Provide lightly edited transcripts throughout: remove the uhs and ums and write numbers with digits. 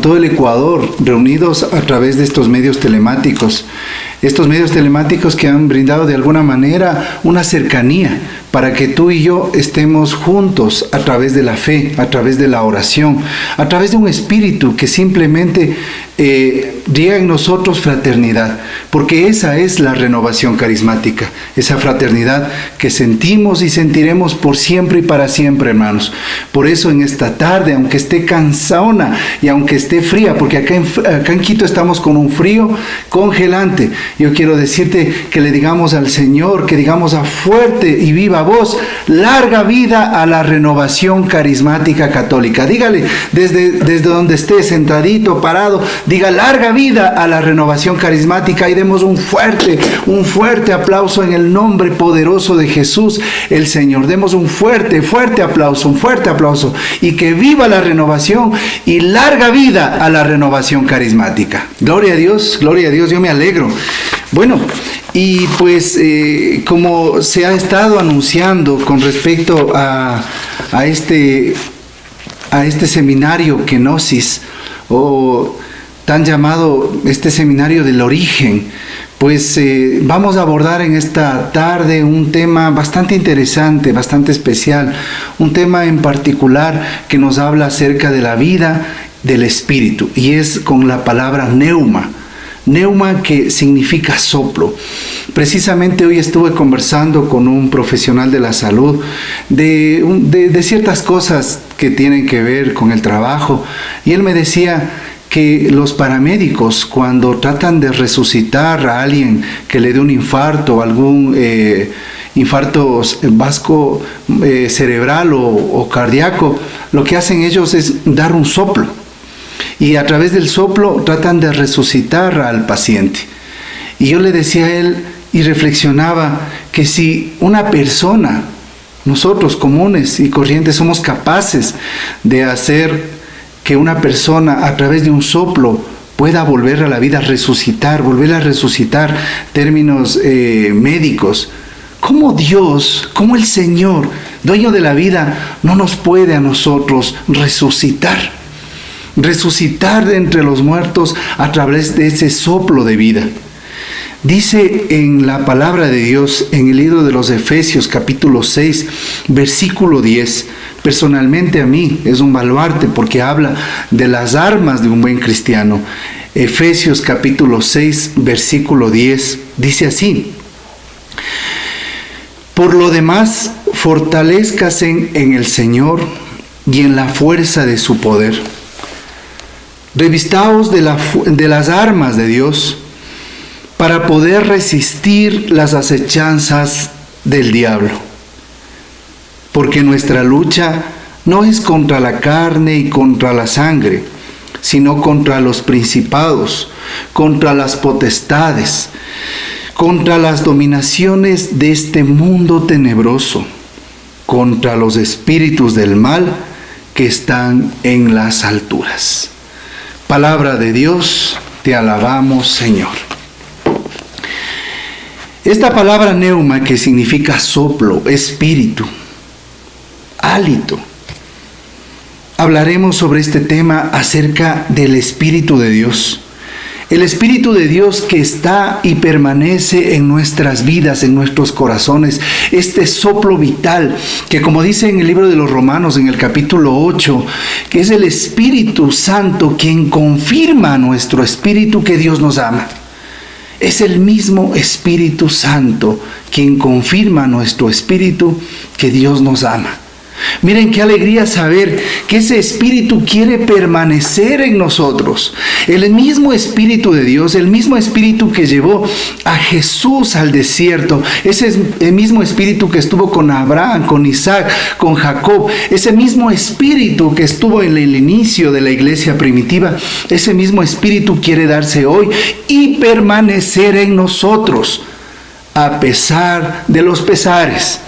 todo el Ecuador, reunidos a través de estos medios telemáticos. Estos medios telemáticos que han brindado de alguna manera una cercanía para que tú y yo estemos juntos a través de la fe, a través de la oración, a través de un espíritu que simplemente riega en nosotros fraternidad, porque esa es la renovación carismática, esa fraternidad que sentimos y sentiremos por siempre y para siempre, hermanos. Por eso en esta tarde, aunque esté cansona y aunque esté fría, porque acá en Quito estamos con un frío congelante, yo quiero decirte que le digamos al Señor, que digamos a fuerte y viva voz, larga vida a la renovación carismática católica. Dígale desde donde esté, sentadito, parado, diga larga vida a la renovación carismática y demos un fuerte aplauso en el nombre poderoso de Jesús el Señor. Demos un fuerte aplauso y que viva la renovación y larga vida a la renovación carismática. Gloria a Dios, yo me alegro. Bueno, y pues como se ha estado anunciando con respecto a este seminario Kenosis, o tan llamado este seminario del origen, pues vamos a abordar en esta tarde un tema bastante interesante, bastante especial, un tema en particular que nos habla acerca de la vida del espíritu, y es con la palabra neuma. Neuma, que significa soplo. Precisamente hoy estuve conversando con un profesional de la salud de ciertas cosas que tienen que ver con el trabajo, y él me decía que los paramédicos, cuando tratan de resucitar a alguien que le dé un infarto, algún infarto vasco cerebral o cardíaco, lo que hacen ellos es dar un soplo. Y a través del soplo tratan de resucitar al paciente. Y yo le decía a él y reflexionaba que si una persona, nosotros comunes y corrientes, somos capaces de hacer que una persona a través de un soplo pueda volver a la vida, volver a resucitar, términos médicos, ¿cómo Dios, cómo el Señor, dueño de la vida, no nos puede a nosotros resucitar de entre los muertos a través de ese soplo de vida? Dice en la palabra de Dios, en el libro de los Efesios, capítulo 6, versículo 10, personalmente a mí es un baluarte porque habla de las armas de un buen cristiano. Efesios capítulo 6, versículo 10, dice así: por lo demás, fortalézcase en el Señor y en la fuerza de su poder. Revistaos de las armas de Dios para poder resistir las acechanzas del diablo. Porque nuestra lucha no es contra la carne y contra la sangre, sino contra los principados, contra las potestades, contra las dominaciones de este mundo tenebroso, contra los espíritus del mal que están en las alturas. Palabra de Dios, te alabamos, Señor. Esta palabra neuma, que significa soplo, espíritu, hálito. Hablaremos sobre este tema acerca del Espíritu de Dios. El Espíritu de Dios que está y permanece en nuestras vidas, en nuestros corazones. Este soplo vital que, como dice en el libro de los Romanos, en el capítulo 8, que es el Espíritu Santo quien confirma a nuestro espíritu que Dios nos ama. Es el mismo Espíritu Santo quien confirma a nuestro espíritu que Dios nos ama. Miren qué alegría saber que ese Espíritu quiere permanecer en nosotros. El mismo Espíritu de Dios, el mismo Espíritu que llevó a Jesús al desierto, ese es el mismo Espíritu que estuvo con Abraham, con Isaac, con Jacob, ese mismo Espíritu que estuvo en el inicio de la iglesia primitiva, ese mismo Espíritu quiere darse hoy y permanecer en nosotros a pesar de los pesares.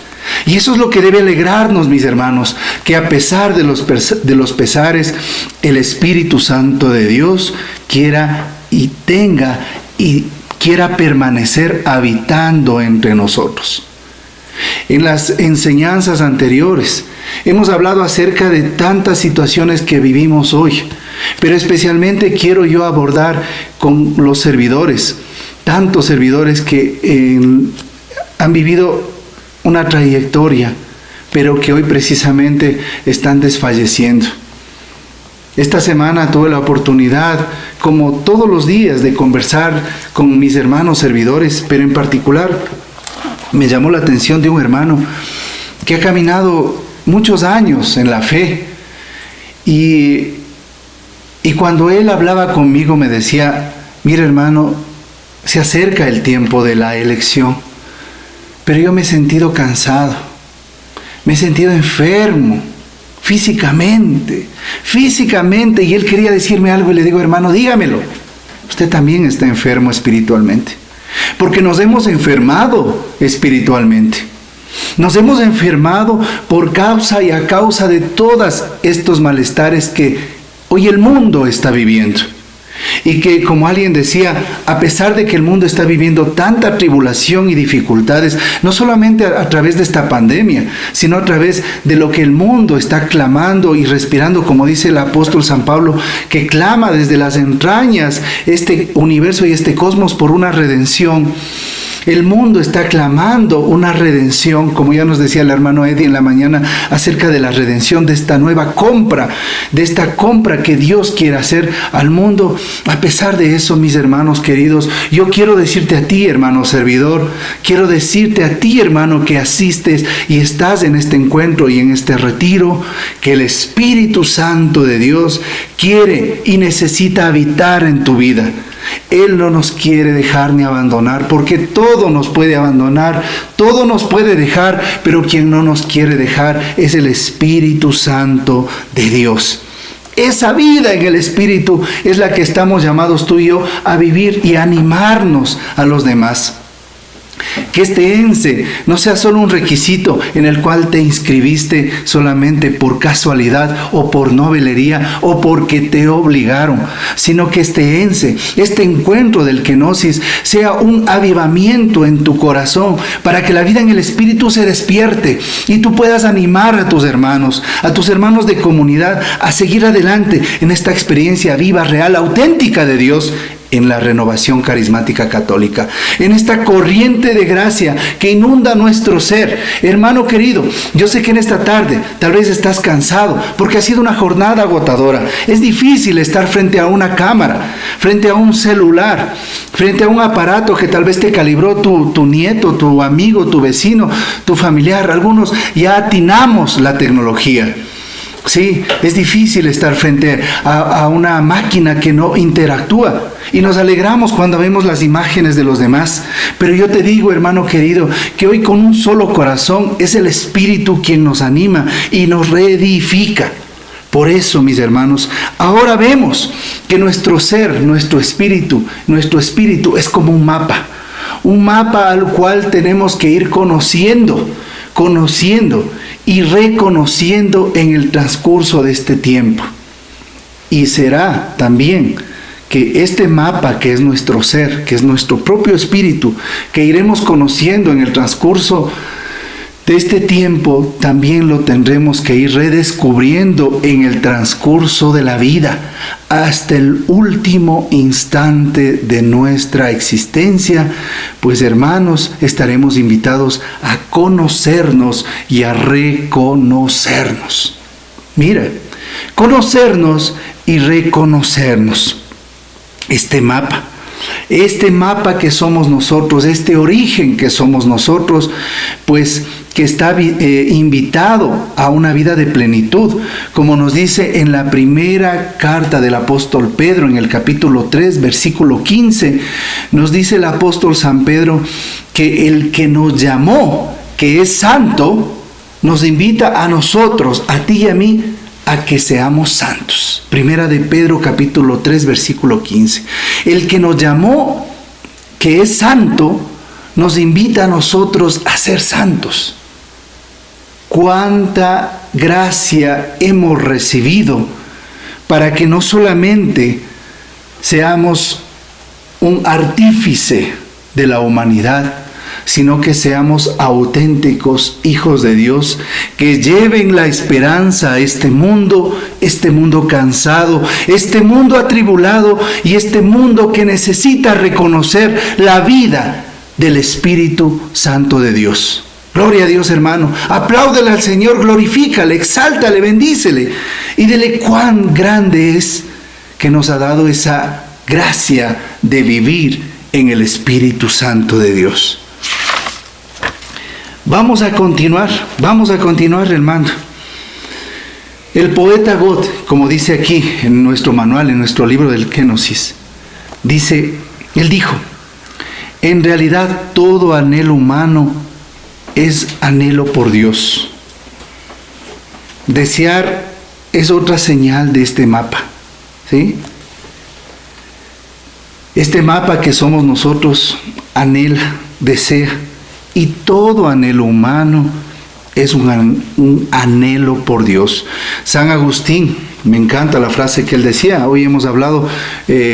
Y eso es lo que debe alegrarnos, mis hermanos, que a pesar de los pesares, el Espíritu Santo de Dios quiera permanecer habitando entre nosotros. En las enseñanzas anteriores hemos hablado acerca de tantas situaciones que vivimos hoy. Pero especialmente quiero yo abordar con los servidores, tantos servidores que han vivido una trayectoria, pero que hoy precisamente están desfalleciendo. Esta semana tuve la oportunidad, como todos los días, de conversar con mis hermanos servidores, pero en particular me llamó la atención de un hermano que ha caminado muchos años en la fe, y cuando él hablaba conmigo me decía: mira, hermano, se acerca el tiempo de la elección, pero yo me he sentido cansado, me he sentido enfermo físicamente, y él quería decirme algo, y le digo: hermano, dígamelo, usted también está enfermo espiritualmente, porque nos hemos enfermado espiritualmente. Nos hemos enfermado por causa y a causa de todos estos malestares que hoy el mundo está viviendo. Y que, como alguien decía, a pesar de que el mundo está viviendo tanta tribulación y dificultades, no solamente a través de esta pandemia, sino a través de lo que el mundo está clamando y respirando, como dice el apóstol San Pablo, que clama desde las entrañas este universo y este cosmos por una redención. El mundo está clamando una redención, como ya nos decía el hermano Eddie en la mañana, acerca de la redención, de esta nueva compra, de esta compra que Dios quiere hacer al mundo. A pesar de eso, mis hermanos queridos, yo quiero decirte a ti, hermano servidor, quiero decirte a ti, hermano, que asistes y estás en este encuentro y en este retiro, que el Espíritu Santo de Dios quiere y necesita habitar en tu vida. Él no nos quiere dejar ni abandonar, porque todo nos puede abandonar, todo nos puede dejar, pero quien no nos quiere dejar es el Espíritu Santo de Dios. Esa vida en el Espíritu es la que estamos llamados tú y yo a vivir y a animarnos a los demás. Que este ENSE no sea solo un requisito en el cual te inscribiste solamente por casualidad o por novelería o porque te obligaron, sino que este ENSE, este encuentro del kenosis, sea un avivamiento en tu corazón para que la vida en el Espíritu se despierte y tú puedas animar a tus hermanos de comunidad a seguir adelante en esta experiencia viva, real, auténtica de Dios en la renovación carismática católica, en esta corriente de gracia que inunda nuestro ser. Hermano querido, yo sé que en esta tarde tal vez estás cansado porque ha sido una jornada agotadora. Es difícil estar frente a una cámara, frente a un celular, frente a un aparato que tal vez te calibró tu nieto, tu amigo, tu vecino, tu familiar. Algunos ya atinamos la tecnología. Sí, es difícil estar frente a una máquina que no interactúa, y nos alegramos cuando vemos las imágenes de los demás. Pero yo te digo, hermano querido, que hoy con un solo corazón es el Espíritu quien nos anima y nos reedifica. Por eso, mis hermanos, ahora vemos que nuestro ser, nuestro espíritu es como un mapa al cual tenemos que ir conociendo y reconociendo en el transcurso de este tiempo. Y será también que este mapa, que es nuestro ser, que es nuestro propio espíritu, que iremos conociendo en el transcurso de este tiempo, también lo tendremos que ir redescubriendo en el transcurso de la vida, hasta el último instante de nuestra existencia. Pues, hermanos, estaremos invitados a conocernos y a reconocernos. Mira, conocernos y reconocernos. Este mapa que somos nosotros, este origen que somos nosotros, pues que está invitado a una vida de plenitud, como nos dice en la primera carta del apóstol Pedro, en el capítulo 3, versículo 15, nos dice el apóstol San Pedro que el que nos llamó, que es santo, nos invita a nosotros, a ti y a mí, a que seamos santos. Primera de Pedro, capítulo 3, versículo 15. El que nos llamó, que es santo, nos invita a nosotros a ser santos. Cuánta gracia hemos recibido para que no solamente seamos un artífice de la humanidad, sino que seamos auténticos hijos de Dios, que lleven la esperanza a este mundo cansado, este mundo atribulado y este mundo que necesita reconocer la vida del Espíritu Santo de Dios. Gloria a Dios, hermano. Apláudele al Señor, glorifícale, exáltale, bendícele y dile cuán grande es que nos ha dado esa gracia de vivir en el Espíritu Santo de Dios. Vamos a continuar, hermano. El poeta Goethe, como dice aquí en nuestro manual, en nuestro libro del Génesis, él dijo: en realidad todo anhelo humano es anhelo por Dios. Desear es otra señal de este mapa, ¿sí? Este mapa que somos nosotros anhela, desea, y todo anhelo humano es un anhelo por Dios. San Agustín, me encanta la frase que él decía. Hoy hemos hablado,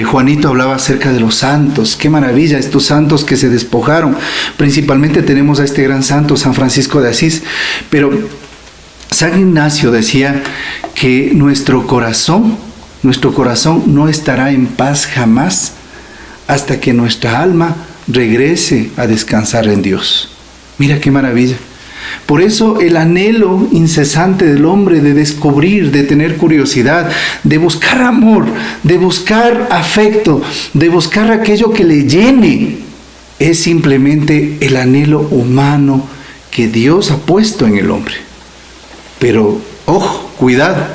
Juanito hablaba acerca de los santos. Qué maravilla, estos santos que se despojaron. Principalmente tenemos a este gran santo, San Francisco de Asís. Pero San Ignacio decía que nuestro corazón no estará en paz jamás hasta que nuestra alma regrese a descansar en Dios. Mira qué maravilla. Por eso el anhelo incesante del hombre de descubrir, de tener curiosidad, de buscar amor, de buscar afecto, de buscar aquello que le llene, es simplemente el anhelo humano que Dios ha puesto en el hombre. Pero, ojo, cuidado.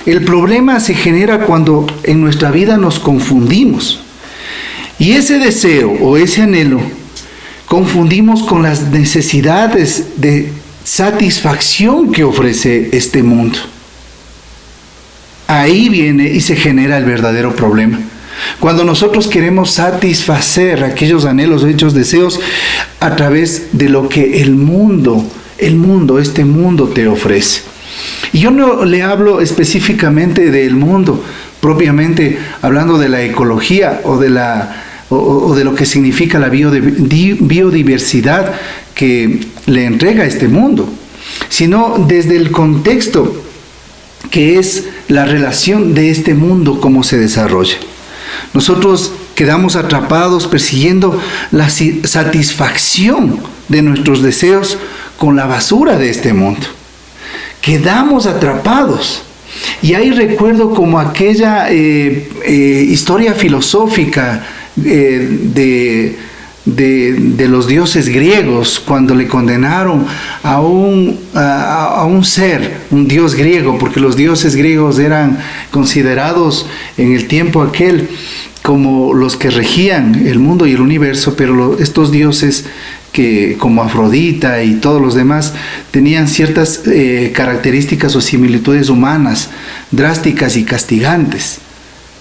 El problema se genera cuando en nuestra vida nos confundimos. Y ese deseo o ese anhelo confundimos con las necesidades de satisfacción que ofrece este mundo. Ahí viene y se genera el verdadero problema. Cuando nosotros queremos satisfacer aquellos anhelos, aquellos deseos a través de lo que este mundo te ofrece. Y yo no le hablo específicamente del mundo, propiamente hablando de la ecología o de lo que significa la biodiversidad que le entrega este mundo, sino desde el contexto que es la relación de este mundo, cómo se desarrolla. Nosotros quedamos atrapados persiguiendo la satisfacción de nuestros deseos con la basura de este mundo. Quedamos atrapados. Y ahí recuerdo como aquella historia filosófica de los dioses griegos, cuando le condenaron a un ser, un dios griego, porque los dioses griegos eran considerados en el tiempo aquel como los que regían el mundo y el universo, pero estos dioses que como Afrodita y todos los demás tenían ciertas características o similitudes humanas, drásticas y castigantes.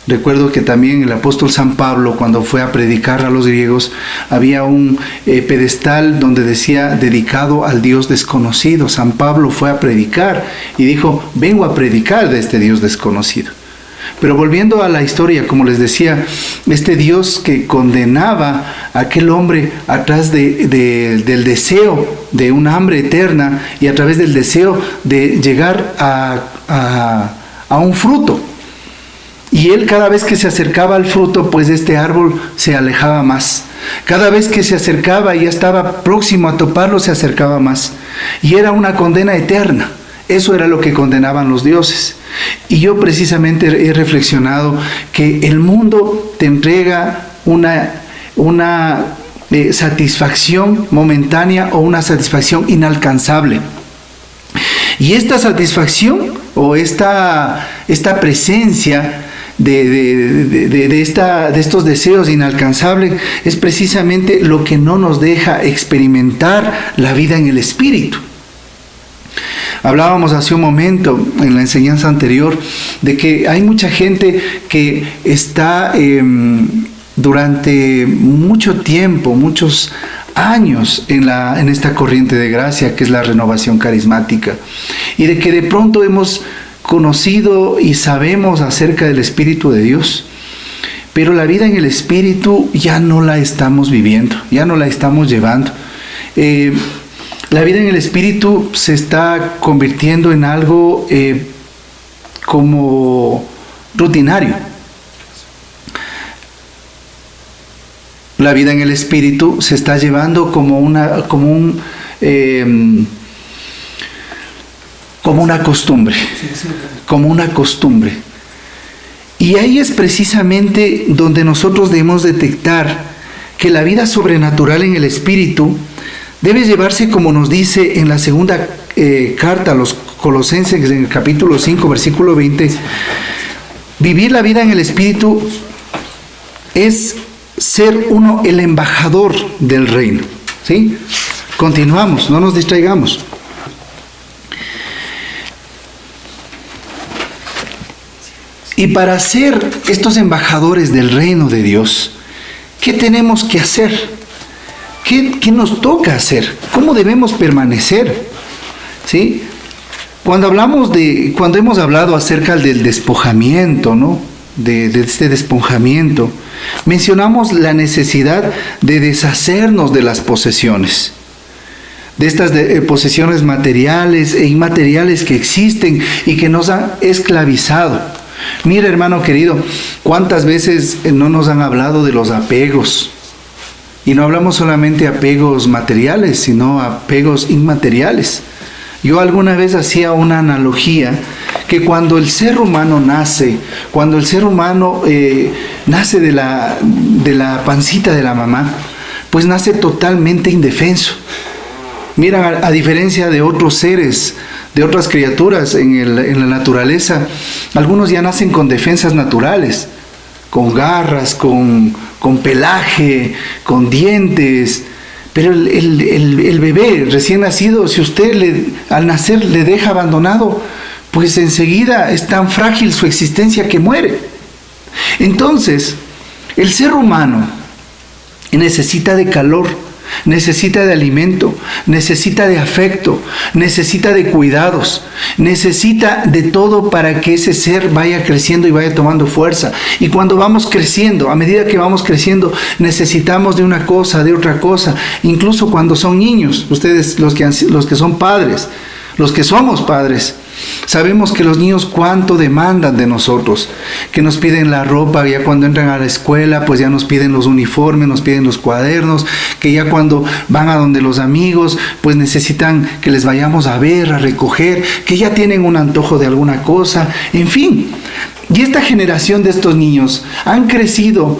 Recuerdo que también el apóstol San Pablo, cuando fue a predicar a los griegos, había un pedestal donde decía dedicado al Dios desconocido. San Pablo fue a predicar y dijo: vengo a predicar de este Dios desconocido. Pero volviendo a la historia, como les decía, este Dios que condenaba a aquel hombre atrás del deseo de una hambre eterna y a través del deseo de llegar a un fruto. Y él, cada vez que se acercaba al fruto, pues este árbol se alejaba más. Cada vez que se acercaba y ya estaba próximo a toparlo, se acercaba más. Y era una condena eterna. Eso era lo que condenaban los dioses. Y yo precisamente he reflexionado que el mundo te entrega una satisfacción momentánea o una satisfacción inalcanzable. Y esta satisfacción o esta presencia de estos deseos inalcanzables es precisamente lo que no nos deja experimentar la vida en el Espíritu. Hablábamos hace un momento en la enseñanza anterior de que hay mucha gente que está durante mucho tiempo, muchos años en esta corriente de gracia que es la renovación carismática, y de que de pronto hemos conocido y sabemos acerca del Espíritu de Dios, pero la vida en el Espíritu ya no la estamos viviendo, ya no la estamos llevando. la vida en el Espíritu se está convirtiendo en algo como rutinario. La vida en el Espíritu se está llevando como una costumbre, como una costumbre. Y ahí es precisamente donde nosotros debemos detectar que la vida sobrenatural en el Espíritu debe llevarse, como nos dice en la segunda carta a los Colosenses, en el capítulo 5, versículo 20. Vivir la vida en el Espíritu es ser uno el embajador del reino. ¿Sí? Continuamos, no nos distraigamos. Y para ser estos embajadores del reino de Dios, ¿qué tenemos que hacer? ¿Qué nos toca hacer? ¿Cómo debemos permanecer? ¿Sí? Cuando hemos hablado acerca del despojamiento, ¿no? De este despojamiento, mencionamos la necesidad de deshacernos de las posesiones, de estas posesiones materiales e inmateriales que existen y que nos han esclavizado. Mira, hermano querido, cuántas veces no nos han hablado de los apegos. Y no hablamos solamente de apegos materiales, sino apegos inmateriales. Yo alguna vez hacía una analogía que cuando el ser humano nace, cuando el ser humano nace de la pancita de la mamá, pues nace totalmente indefenso. Mira, a diferencia de otros seres, de otras criaturas en la naturaleza, algunos ya nacen con defensas naturales, con garras, con pelaje, con dientes. Pero el bebé recién nacido, si usted al nacer le deja abandonado, pues enseguida es tan frágil su existencia que muere. Entonces, el ser humano necesita de calor, necesita de alimento, necesita de afecto, necesita de cuidados, necesita de todo para que ese ser vaya creciendo y vaya tomando fuerza. Y cuando vamos creciendo, a medida que vamos creciendo, necesitamos de una cosa, de otra cosa. Incluso cuando son niños, ustedes los que son padres, los que somos padres, sabemos que los niños cuánto demandan de nosotros, que nos piden la ropa, ya cuando entran a la escuela, pues ya nos piden los uniformes, nos piden los cuadernos, que ya cuando van a donde los amigos, pues necesitan que les vayamos a ver, a recoger, que ya tienen un antojo de alguna cosa, en fin. Y esta generación de estos niños han crecido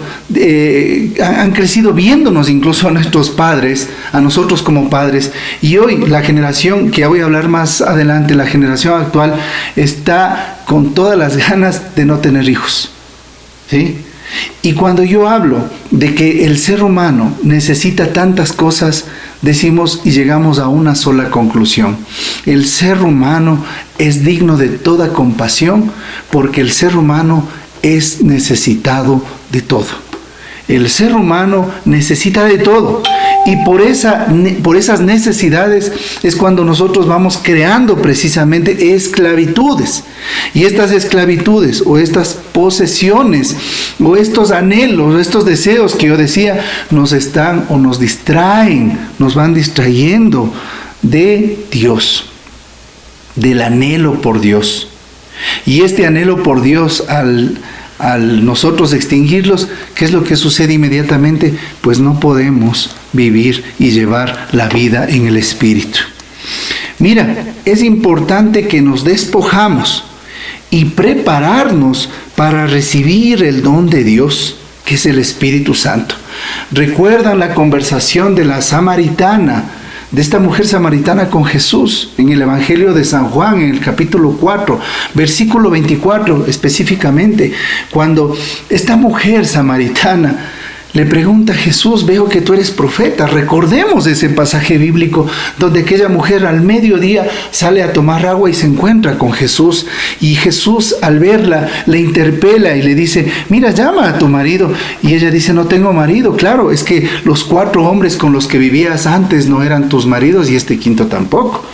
viéndonos incluso a nuestros padres, a nosotros como padres. Y hoy la generación, que ya voy a hablar más adelante, la generación actual, está con todas las ganas de no tener hijos. ¿Sí? Y cuando yo hablo de que el ser humano necesita tantas cosas, decimos y llegamos a una sola conclusión. El ser humano es digno de toda compasión porque el ser humano es necesitado de todo. El ser humano necesita de todo. Y por esas necesidades es cuando nosotros vamos creando precisamente esclavitudes. Y estas esclavitudes o estas posesiones o estos anhelos, estos deseos que yo decía, nos distraen, nos van distrayendo de Dios, del anhelo por Dios. Y este anhelo por Dios, al nosotros extinguirlos, ¿qué es lo que sucede inmediatamente? Pues no podemos vivir y llevar la vida en el Espíritu. Mira, es importante que nos despojamos y prepararnos para recibir el don de Dios, que es el Espíritu Santo. ¿Recuerdan la conversación de la samaritana, de esta mujer samaritana con Jesús, en el Evangelio de San Juan, en el capítulo 4, versículo 24 específicamente, cuando esta mujer samaritana le pregunta a Jesús: veo que tú eres profeta? Recordemos ese pasaje bíblico donde aquella mujer al mediodía sale a tomar agua y se encuentra con Jesús, y Jesús, al verla, le interpela y le dice: mira, llama a tu marido. Y ella dice: no tengo marido. Claro, es que los 4 hombres con los que vivías antes no eran tus maridos y este quinto tampoco.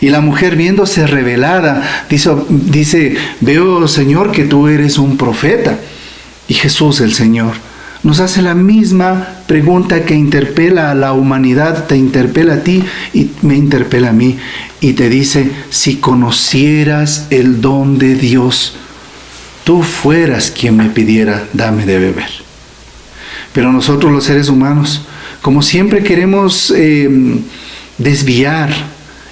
Y la mujer, viéndose revelada, dice: veo, Señor, que tú eres un profeta. Y Jesús, el Señor, nos hace la misma pregunta que interpela a la humanidad, te interpela a ti y me interpela a mí. Y te dice, si conocieras el don de Dios, tú fueras quien me pidiera, dame de beber. Pero nosotros los seres humanos, como siempre queremos desviar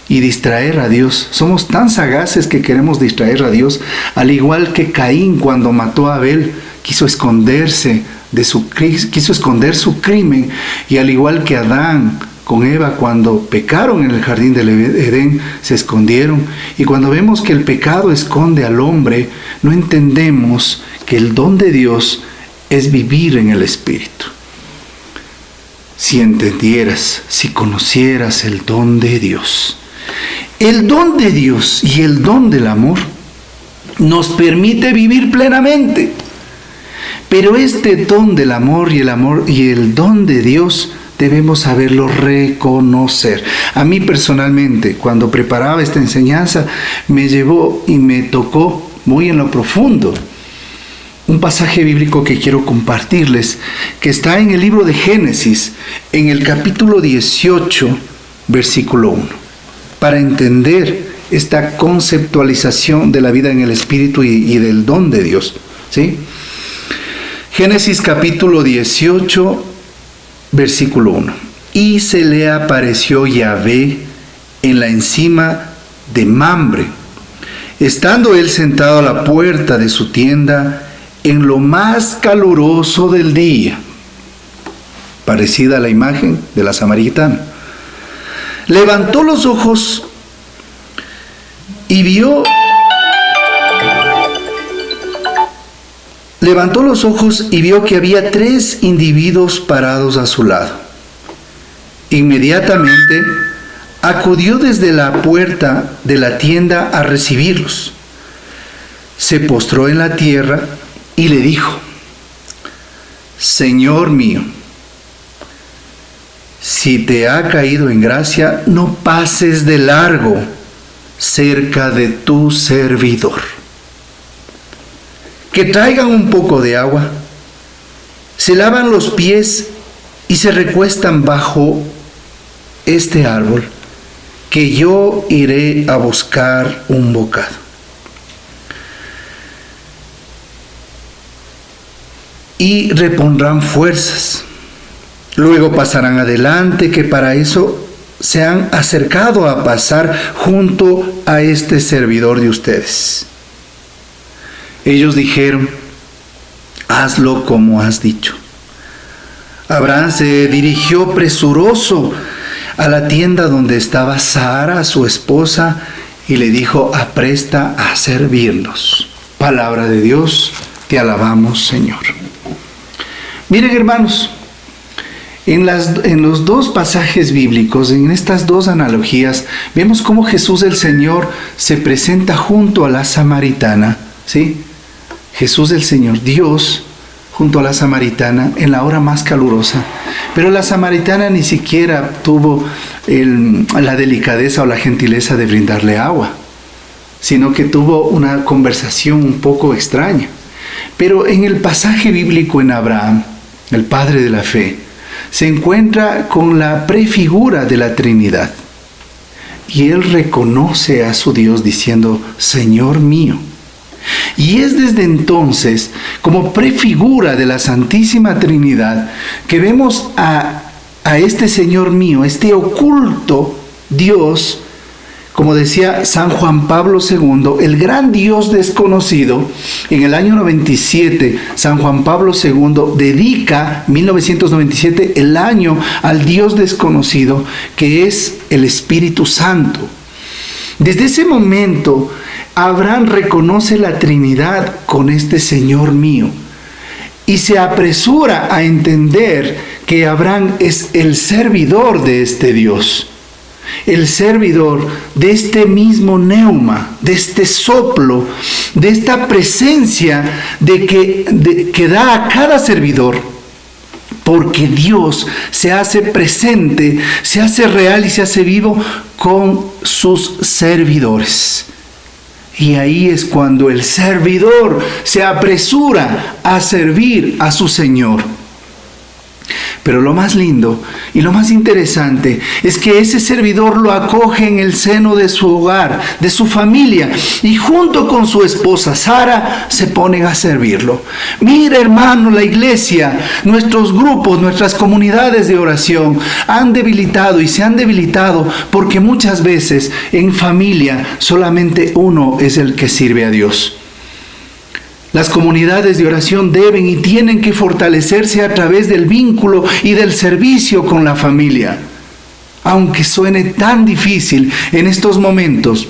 y distraer a Dios. Somos tan sagaces que queremos distraer a Dios, al igual que Caín cuando mató a Abel, quiso esconder su crimen, y al igual que Adán con Eva cuando pecaron en el jardín del Edén, se escondieron. Y cuando vemos que el pecado esconde al hombre, no entendemos que el don de Dios es vivir en el Espíritu. Si entendieras, si conocieras el don de Dios. El don de Dios y el don del amor nos permite vivir plenamente. Pero este don del amor y el don de Dios debemos saberlo reconocer. A mí personalmente, cuando preparaba esta enseñanza, me llevó y me tocó muy en lo profundo un pasaje bíblico que quiero compartirles, que está en el libro de Génesis, en el capítulo 18, versículo 1, para entender esta conceptualización de la vida en el Espíritu y del don de Dios, ¿sí? Génesis capítulo 18, versículo 1. Y se le apareció Yahvé en la encima de Mamre, estando él sentado a la puerta de su tienda en lo más caluroso del día, parecida a la imagen de la samaritana. Levantó los ojos y vio que había 3 individuos parados a su lado. Inmediatamente acudió desde la puerta de la tienda a recibirlos. Se postró en la tierra y le dijo: Señor mío, si te ha caído en gracia, no pases de largo cerca de tu servidor. Que traigan un poco de agua, se lavan los pies y se recuestan bajo este árbol, que yo iré a buscar un bocado. Y repondrán fuerzas. Luego pasarán adelante, que para eso se han acercado a pasar junto a este servidor de ustedes. Ellos dijeron: hazlo como has dicho. Abraham se dirigió presuroso a la tienda donde estaba Sara, su esposa, y le dijo: apresta a servirnos. Palabra de Dios, te alabamos, Señor. Miren, hermanos, en los 2 pasajes bíblicos, en estas 2 analogías, vemos cómo Jesús el Señor se presenta junto a la samaritana, ¿sí? Jesús el Señor, Dios, junto a la samaritana en la hora más calurosa. Pero la samaritana ni siquiera tuvo la delicadeza o la gentileza de brindarle agua, sino que tuvo una conversación un poco extraña. Pero en el pasaje bíblico, en Abraham, el padre de la fe, se encuentra con la prefigura de la Trinidad. Y él reconoce a su Dios diciendo: Señor mío. Y es desde entonces, como prefigura de la Santísima Trinidad, que vemos a este Señor mío, este oculto Dios, como decía San Juan Pablo II, el gran Dios desconocido. En el año 97, San Juan Pablo II dedica, 1997, el año al Dios desconocido, que es el Espíritu Santo. Desde ese momento, Abraham reconoce la Trinidad con este Señor mío y se apresura a entender que Abraham es el servidor de este Dios, el servidor de este mismo neuma, de este soplo, de esta presencia que da a cada servidor, porque Dios se hace presente, se hace real y se hace vivo con sus servidores. Y ahí es cuando el servidor se apresura a servir a su Señor. Pero lo más lindo y lo más interesante es que ese servidor lo acoge en el seno de su hogar, de su familia, y junto con su esposa Sara se ponen a servirlo. Mira, hermano, la iglesia, nuestros grupos, nuestras comunidades de oración han debilitado y se han debilitado porque muchas veces en familia solamente uno es el que sirve a Dios. Las comunidades de oración deben y tienen que fortalecerse a través del vínculo y del servicio con la familia. Aunque suene tan difícil en estos momentos,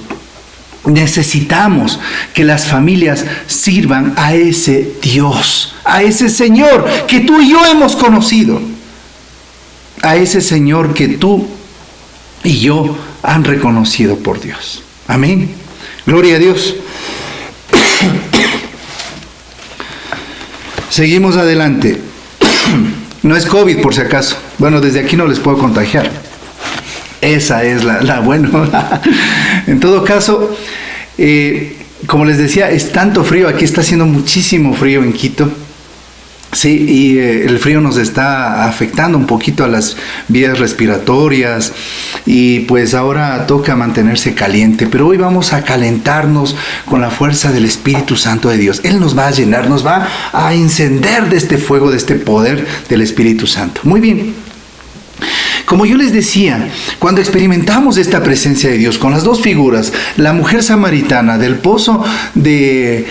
necesitamos que las familias sirvan a ese Dios, a ese Señor que tú y yo hemos conocido, a ese Señor que tú y yo han reconocido por Dios. Amén. Gloria a Dios. Seguimos adelante. No es COVID, por si acaso. Bueno, desde aquí no les puedo contagiar. Esa es la buena. En todo caso, como les decía, es tanto frío. Aquí está haciendo muchísimo frío en Quito. Sí, y el frío nos está afectando un poquito a las vías respiratorias y pues ahora toca mantenerse caliente, pero hoy vamos a calentarnos con la fuerza del Espíritu Santo de Dios. Él nos va a llenar, nos va a encender de este fuego, de este poder del Espíritu Santo. Muy bien. Como yo les decía, cuando experimentamos esta presencia de Dios con las dos figuras, la mujer samaritana del pozo de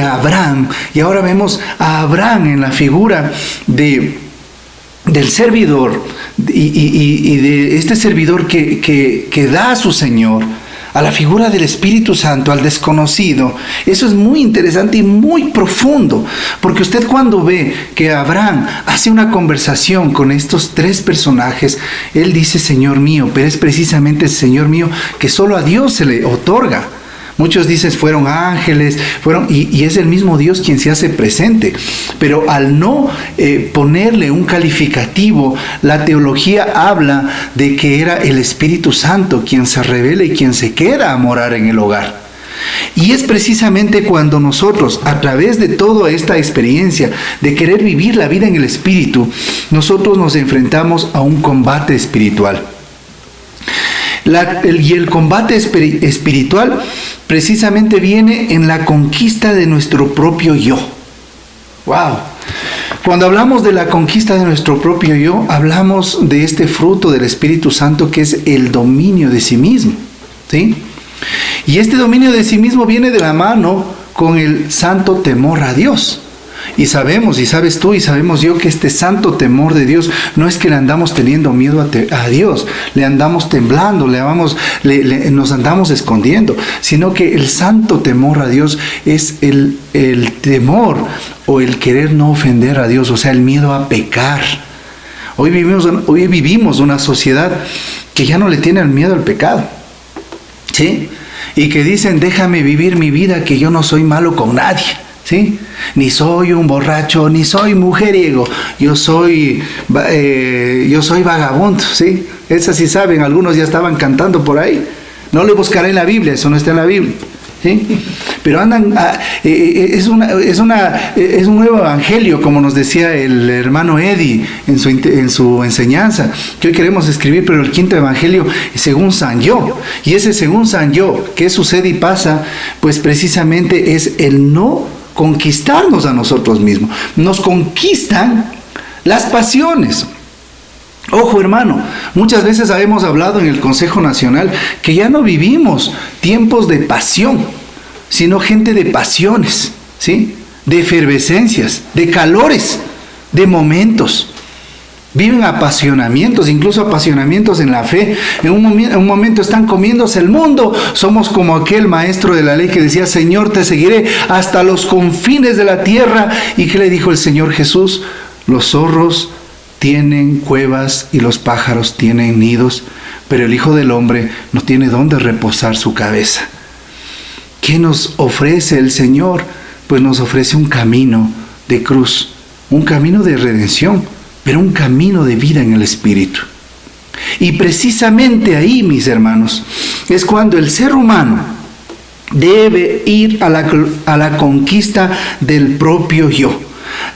Abraham, y ahora vemos a Abraham en la figura del servidor y de este servidor que da a su Señor, a la figura del Espíritu Santo, al desconocido. Eso es muy interesante y muy profundo, porque usted cuando ve que Abraham hace una conversación con estos tres personajes, él dice Señor mío, pero es precisamente ese Señor mío que solo a Dios se le otorga. Muchos dicen fueron ángeles, y es el mismo Dios quien se hace presente. Pero al no ponerle un calificativo, la teología habla de que era el Espíritu Santo quien se revela y quien se queda a morar en el hogar. Y es precisamente cuando nosotros, a través de toda esta experiencia de querer vivir la vida en el Espíritu, nosotros nos enfrentamos a un combate espiritual. Y el combate espiritual precisamente viene en la conquista de nuestro propio yo. ¡Wow! Cuando hablamos de la conquista de nuestro propio yo, hablamos de este fruto del Espíritu Santo que es el dominio de sí mismo. ¿Sí? Y este dominio de sí mismo viene de la mano con el santo temor a Dios. Y sabemos, y sabes tú, y sabemos yo, que este santo temor de Dios no es que le andamos teniendo miedo a Dios, le andamos temblando, nos andamos escondiendo, sino que el santo temor a Dios es el temor o el querer no ofender a Dios, o sea, el miedo a pecar. Hoy vivimos una sociedad que ya no le tiene el miedo al pecado, ¿sí? Y que dicen, déjame vivir mi vida, que yo no soy malo con nadie. ¿Sí? Ni soy un borracho, ni soy mujeriego, yo soy vagabundo, ¿sí? Esas sí saben, algunos ya estaban cantando por ahí. No le buscaré en la Biblia, eso no está en la Biblia, ¿sí? Pero andan, es un nuevo evangelio, como nos decía el hermano Eddie en su enseñanza, que hoy queremos escribir, pero el quinto evangelio según San Yo. Y ese según San Yo, ¿qué sucede y pasa? Pues precisamente es el no conquistarnos a nosotros mismos. Nos conquistan las pasiones. Ojo, hermano, muchas veces hemos hablado en el Consejo Nacional que ya no vivimos tiempos de pasión, sino gente de pasiones, ¿sí? De efervescencias, de calores, de momentos. Viven apasionamientos, incluso apasionamientos en la fe. En un momento están comiéndose el mundo. Somos como aquel maestro de la ley que decía, Señor, te seguiré hasta los confines de la tierra. ¿Y qué le dijo el Señor Jesús? Los zorros tienen cuevas y los pájaros tienen nidos, pero el Hijo del Hombre no tiene dónde reposar su cabeza. ¿Qué nos ofrece el Señor? Pues nos ofrece un camino de cruz, un camino de redención, pero un camino de vida en el Espíritu. Y precisamente ahí, mis hermanos, es cuando el ser humano debe ir a la conquista del propio yo.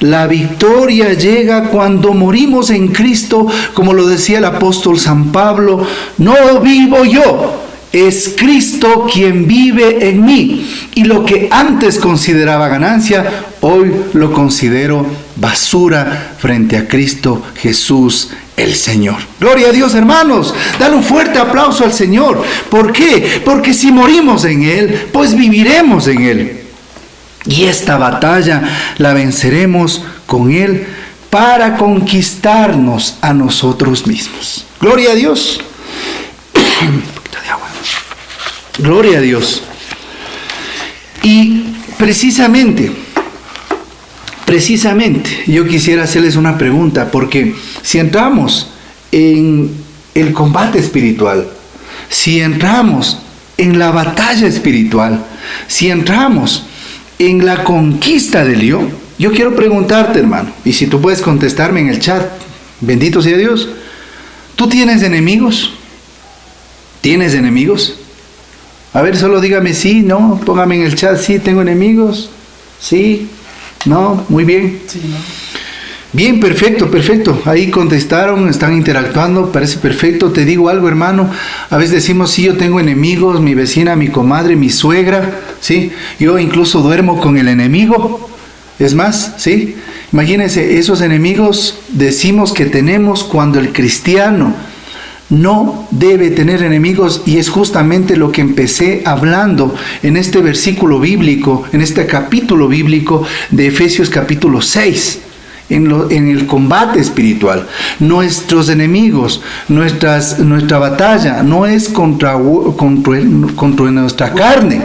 La victoria llega cuando morimos en Cristo, como lo decía el apóstol San Pablo: no vivo yo, es Cristo quien vive en mí. Y lo que antes consideraba ganancia, hoy lo considero basura frente a Cristo Jesús el Señor. Gloria a Dios, hermanos. Dale un fuerte aplauso al Señor. ¿Por qué? Porque si morimos en Él, pues viviremos en Él. Y esta batalla la venceremos con Él para conquistarnos a nosotros mismos. Gloria a Dios. Un poquito de agua. Gloria a Dios. Y precisamente, yo quisiera hacerles una pregunta, porque si entramos en el combate espiritual, si entramos en la batalla espiritual, si entramos en la conquista del yo quiero preguntarte, hermano, y si tú puedes contestarme en el chat, bendito sea Dios, ¿tú tienes enemigos? ¿Tienes enemigos? A ver, solo dígame sí, no, póngame en el chat, sí, tengo enemigos, sí, no, muy bien. Sí, no. Bien, perfecto. Ahí contestaron, están interactuando, parece perfecto. Te digo algo, hermano. A veces decimos, sí, yo tengo enemigos, mi vecina, mi comadre, mi suegra, ¿sí? Yo incluso duermo con el enemigo. Es más, ¿sí? Imagínense, esos enemigos decimos que tenemos cuando el cristiano no debe tener enemigos, y es justamente lo que empecé hablando en este versículo bíblico, en este capítulo bíblico de Efesios capítulo 6. En el combate espiritual, nuestros enemigos, nuestra batalla no es contra nuestra carne,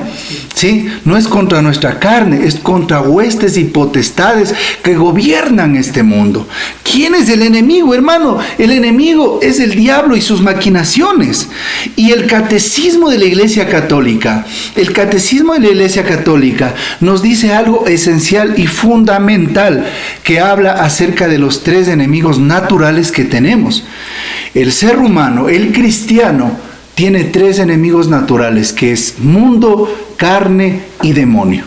¿sí? No es contra nuestra carne, es contra huestes y potestades que gobiernan este mundo. ¿Quién es el enemigo, hermano? El enemigo es el diablo y sus maquinaciones. Y el catecismo de la Iglesia Católica, nos dice algo esencial y fundamental, que habla acerca de los tres enemigos naturales que tenemos. El ser humano, el cristiano, tiene tres enemigos naturales, que es mundo, carne y demonio.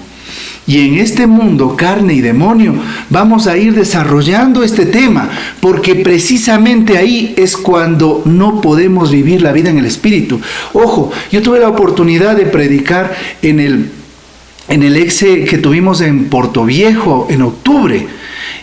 Y en este mundo, carne y demonio, vamos a ir desarrollando este tema, porque precisamente ahí es cuando no podemos vivir la vida en el Espíritu. Ojo, yo tuve la oportunidad de predicar en el EXE que tuvimos en Portoviejo en octubre.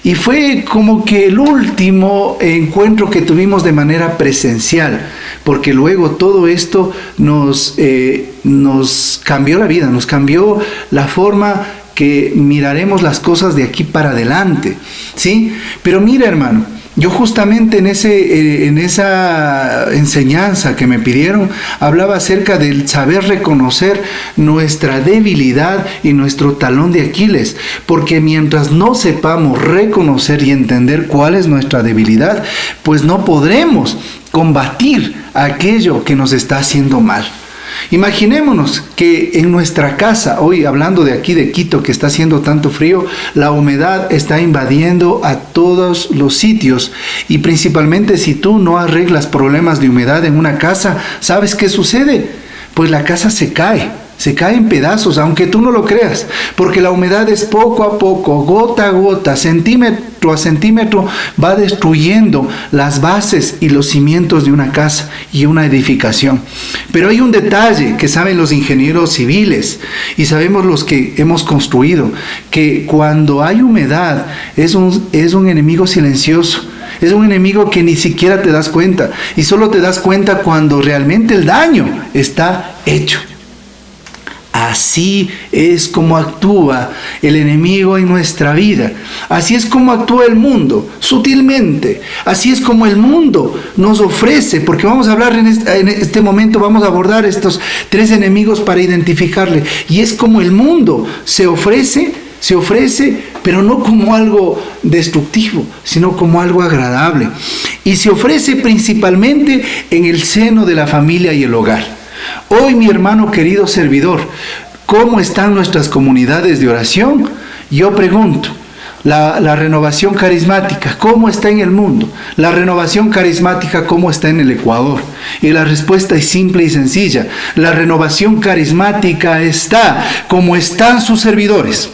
Y fue como que el último encuentro que tuvimos de manera presencial, porque luego todo esto nos cambió la vida, nos cambió la forma que miraremos las cosas de aquí para adelante, ¿sí? Pero mira, hermano, yo justamente en esa enseñanza que me pidieron, hablaba acerca del saber reconocer nuestra debilidad y nuestro talón de Aquiles, porque mientras no sepamos reconocer y entender cuál es nuestra debilidad, pues no podremos combatir aquello que nos está haciendo mal. Imaginémonos que en nuestra casa, hoy hablando de aquí de Quito, que está haciendo tanto frío, la humedad está invadiendo a todos los sitios, y principalmente si tú no arreglas problemas de humedad en una casa, ¿sabes qué sucede? Pues la casa se cae en pedazos, aunque tú no lo creas, porque la humedad es poco a poco, gota a gota, centímetro a centímetro, va destruyendo las bases y los cimientos de una casa y una edificación. Pero hay un detalle que saben los ingenieros civiles y sabemos los que hemos construido, que cuando hay humedad es un enemigo silencioso. Es un enemigo que ni siquiera te das cuenta, y solo te das cuenta cuando realmente el daño está hecho. Así es como actúa el enemigo en nuestra vida. Así es como actúa el mundo, sutilmente. Así es como el mundo nos ofrece, porque vamos a hablar en este momento, vamos a abordar estos tres enemigos para identificarle. Y es como el mundo se ofrece, pero no como algo destructivo, sino como algo agradable. Y se ofrece principalmente en el seno de la familia y el hogar. Hoy, mi hermano querido servidor, ¿cómo están nuestras comunidades de oración? Yo pregunto, la renovación carismática, ¿cómo está en el mundo? La renovación carismática, ¿cómo está en el Ecuador? Y la respuesta es simple y sencilla. La renovación carismática está como están sus servidores.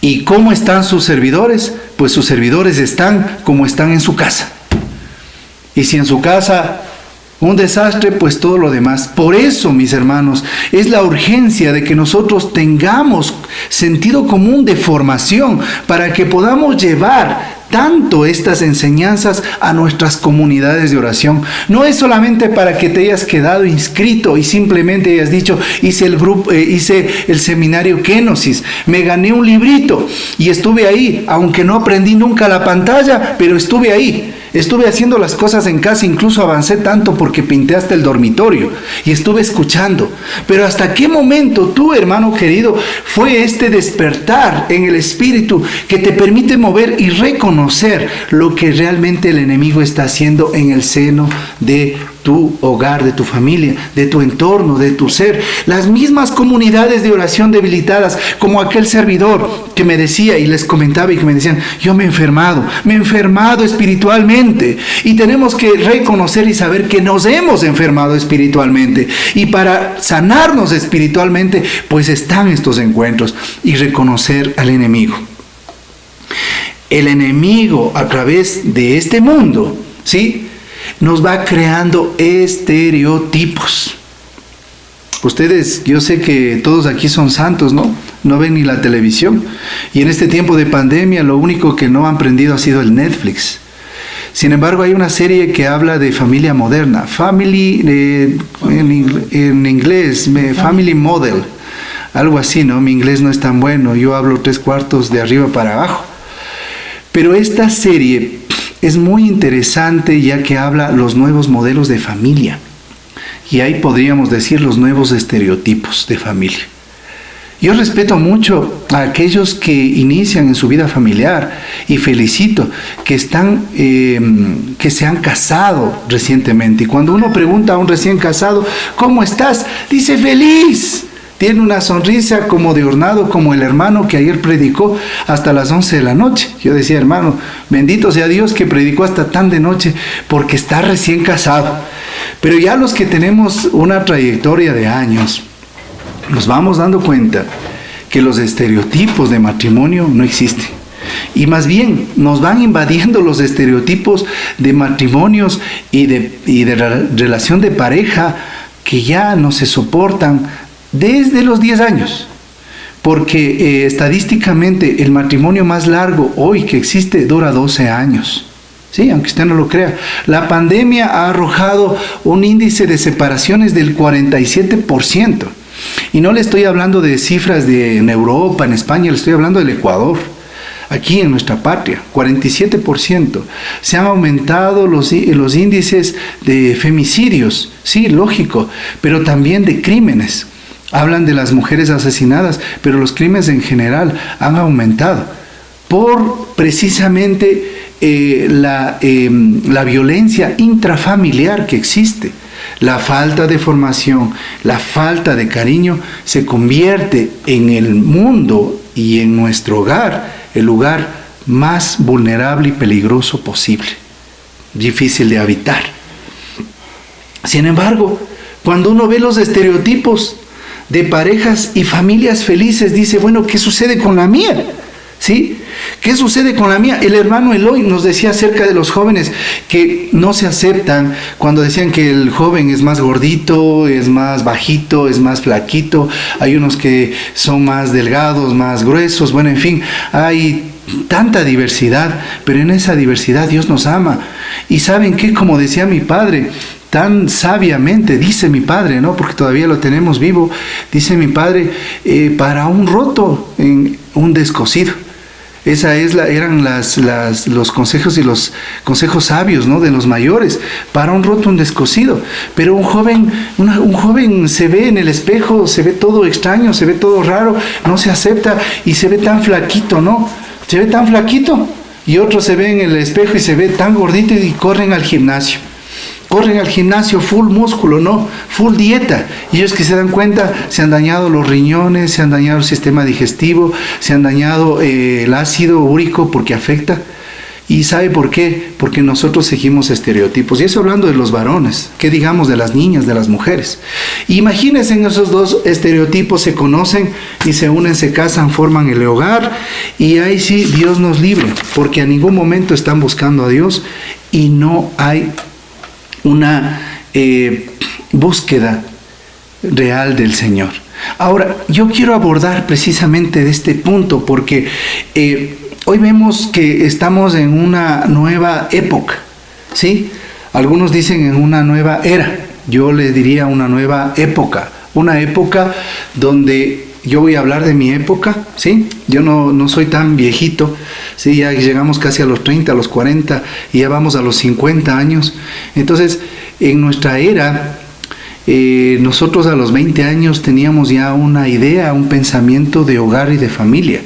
¿Y cómo están sus servidores? Pues sus servidores están como están en su casa. Y si en su casa un desastre, pues todo lo demás. Por eso, mis hermanos, es la urgencia de que nosotros tengamos sentido común de formación para que podamos llevar tanto estas enseñanzas a nuestras comunidades de oración. No es solamente para que te hayas quedado inscrito y simplemente hayas dicho, hice el seminario Kenosis, me gané un librito y estuve ahí, aunque no aprendí nunca la pantalla, pero estuve ahí. Estuve haciendo las cosas en casa, incluso avancé tanto porque pinté hasta el dormitorio y estuve escuchando. Pero ¿hasta qué momento tú, hermano querido, fue este despertar en el espíritu que te permite mover y reconocer lo que realmente el enemigo está haciendo en el seno de tu hogar, de tu familia, de tu entorno, de tu ser? Las mismas comunidades de oración debilitadas, como aquel servidor que me decía y les comentaba y que me decían, yo me he enfermado espiritualmente, y tenemos que reconocer y saber que nos hemos enfermado espiritualmente, y para sanarnos espiritualmente pues están estos encuentros y reconocer al enemigo. El enemigo a través de este mundo, ¿sí?, nos va creando estereotipos. Ustedes, yo sé que todos aquí son santos, ¿no? No ven ni la televisión. Y en este tiempo de pandemia lo único que no han aprendido ha sido el Netflix. Sin embargo, hay una serie que habla de familia moderna. En inglés, Family Model. Algo así, ¿no? Mi inglés no es tan bueno. Yo hablo 3/4 de arriba para abajo. Pero esta serie es muy interesante, ya que habla los nuevos modelos de familia. Y ahí podríamos decir los nuevos estereotipos de familia. Yo respeto mucho a aquellos que inician en su vida familiar y felicito que se han casado recientemente. Y cuando uno pregunta a un recién casado, ¿cómo estás?, dice feliz. Tiene una sonrisa como de ornado, como el hermano que ayer predicó hasta las 11 de la noche. Yo decía, hermano, bendito sea Dios que predicó hasta tan de noche, porque está recién casado. Pero ya los que tenemos una trayectoria de años, nos vamos dando cuenta que los estereotipos de matrimonio no existen. Y más bien nos van invadiendo los estereotipos de matrimonios y de relación de pareja que ya no se soportan desde los 10 años, porque estadísticamente el matrimonio más largo hoy que existe dura 12 años. Sí, aunque usted no lo crea. La pandemia ha arrojado un índice de separaciones del 47%. Y no le estoy hablando de cifras en Europa, en España, le estoy hablando del Ecuador. Aquí en nuestra patria, 47%. Se han aumentado los índices de femicidios, sí, lógico, pero también de crímenes. Hablan de las mujeres asesinadas, pero los crímenes en general han aumentado por precisamente la violencia intrafamiliar que existe. La falta de formación, la falta de cariño se convierte en el mundo y en nuestro hogar el lugar más vulnerable y peligroso posible, difícil de habitar. Sin embargo, cuando uno ve los estereotipos de parejas y familias felices, dice, bueno, ¿qué sucede con la mía? ¿Sí? ¿Qué sucede con la mía? El hermano Eloy nos decía acerca de los jóvenes que no se aceptan, cuando decían que el joven es más gordito, es más bajito, es más flaquito, hay unos que son más delgados, más gruesos, bueno, en fin, hay tanta diversidad, pero en esa diversidad Dios nos ama. Y ¿saben qué? Como decía mi padre, tan sabiamente, dice mi padre, ¿no?, porque todavía lo tenemos vivo, dice mi padre, para un roto, en un descosido. Eran los consejos y los consejos sabios, ¿no?, de los mayores. Para un roto, un descosido. Pero un joven se ve en el espejo, se ve todo extraño, se ve todo raro, no se acepta y se ve tan flaquito, ¿no? Se ve tan flaquito. Y otro se ve en el espejo y se ve tan gordito y corren al gimnasio. Corren al gimnasio full músculo, no, full dieta. Y ellos que se dan cuenta, se han dañado los riñones, se han dañado el sistema digestivo, se han dañado el ácido úrico porque afecta. ¿Y sabe por qué? Porque nosotros seguimos estereotipos. Y eso hablando de los varones, ¿qué digamos de las niñas, de las mujeres? Imagínense, en esos dos estereotipos se conocen y se unen, se casan, forman el hogar, y ahí sí, Dios nos libre, porque a ningún momento están buscando a Dios y no hay una búsqueda real del Señor. Ahora, yo quiero abordar precisamente de este punto porque hoy vemos que estamos en una nueva época, ¿sí? Algunos dicen en una nueva era, yo le diría una nueva época, una época donde yo voy a hablar de mi época, ¿sí? Yo no soy tan viejito, ¿sí? Ya llegamos casi a los 30, a los 40 y ya vamos a los 50 años. Entonces, en nuestra era, nosotros a los 20 años teníamos ya una idea, un pensamiento de hogar y de familia.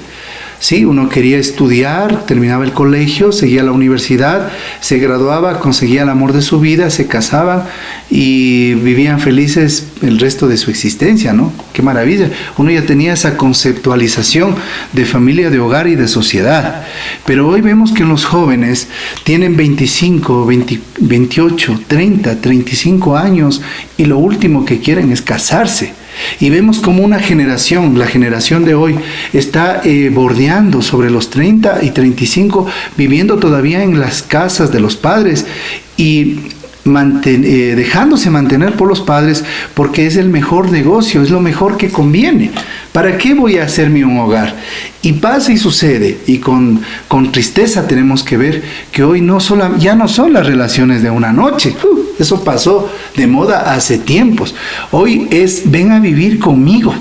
Sí, uno quería estudiar, terminaba el colegio, seguía la universidad, se graduaba, conseguía el amor de su vida, se casaban y vivían felices el resto de su existencia, ¿no? ¡Qué maravilla! Uno ya tenía esa conceptualización de familia, de hogar y de sociedad. Pero hoy vemos que los jóvenes tienen 25, 20, 28, 30, 35 años y lo último que quieren es casarse. Y vemos como una generación, la generación de hoy, está bordeando sobre los 30 y 35, viviendo todavía en las casas de los padres y dejándose mantener por los padres porque es el mejor negocio, es lo mejor que conviene. ¿Para qué voy a hacerme un hogar? Y pasa y sucede, y con tristeza tenemos que ver que hoy ya no son las relaciones de una noche. Eso pasó de moda hace tiempos. Hoy es, ven a vivir conmigo.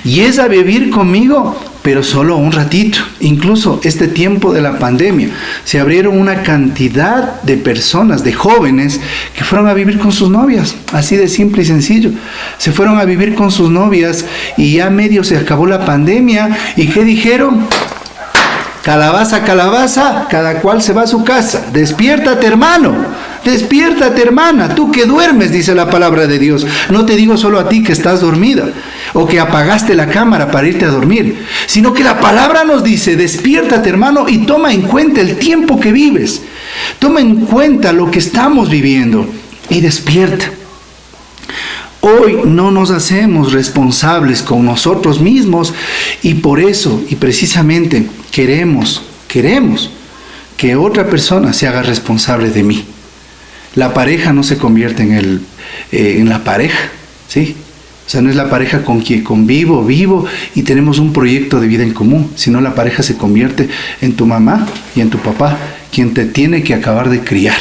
Y es a vivir conmigo, pero solo un ratito. Incluso este tiempo de la pandemia, se abrieron una cantidad de personas, de jóvenes, que fueron a vivir con sus novias. Así de simple y sencillo. Se fueron a vivir con sus novias y ya medio se acabó la pandemia. ¿Y qué dijeron? Calabaza, calabaza, cada cual se va a su casa. Despiértate, hermano. Despiértate, hermana. Tú que duermes, dice la palabra de Dios. No te digo solo a ti que estás dormida o que apagaste la cámara para irte a dormir, sino que la palabra nos dice, despiértate, hermano, y toma en cuenta el tiempo que vives. Toma en cuenta lo que estamos viviendo y despierta. Hoy no nos hacemos responsables con nosotros mismos y por eso, y precisamente, queremos que otra persona se haga responsable de mí. La pareja no se convierte en la pareja, ¿sí? O sea, no es la pareja con quien vivo y tenemos un proyecto de vida en común, sino la pareja se convierte en tu mamá y en tu papá, quien te tiene que acabar de criar,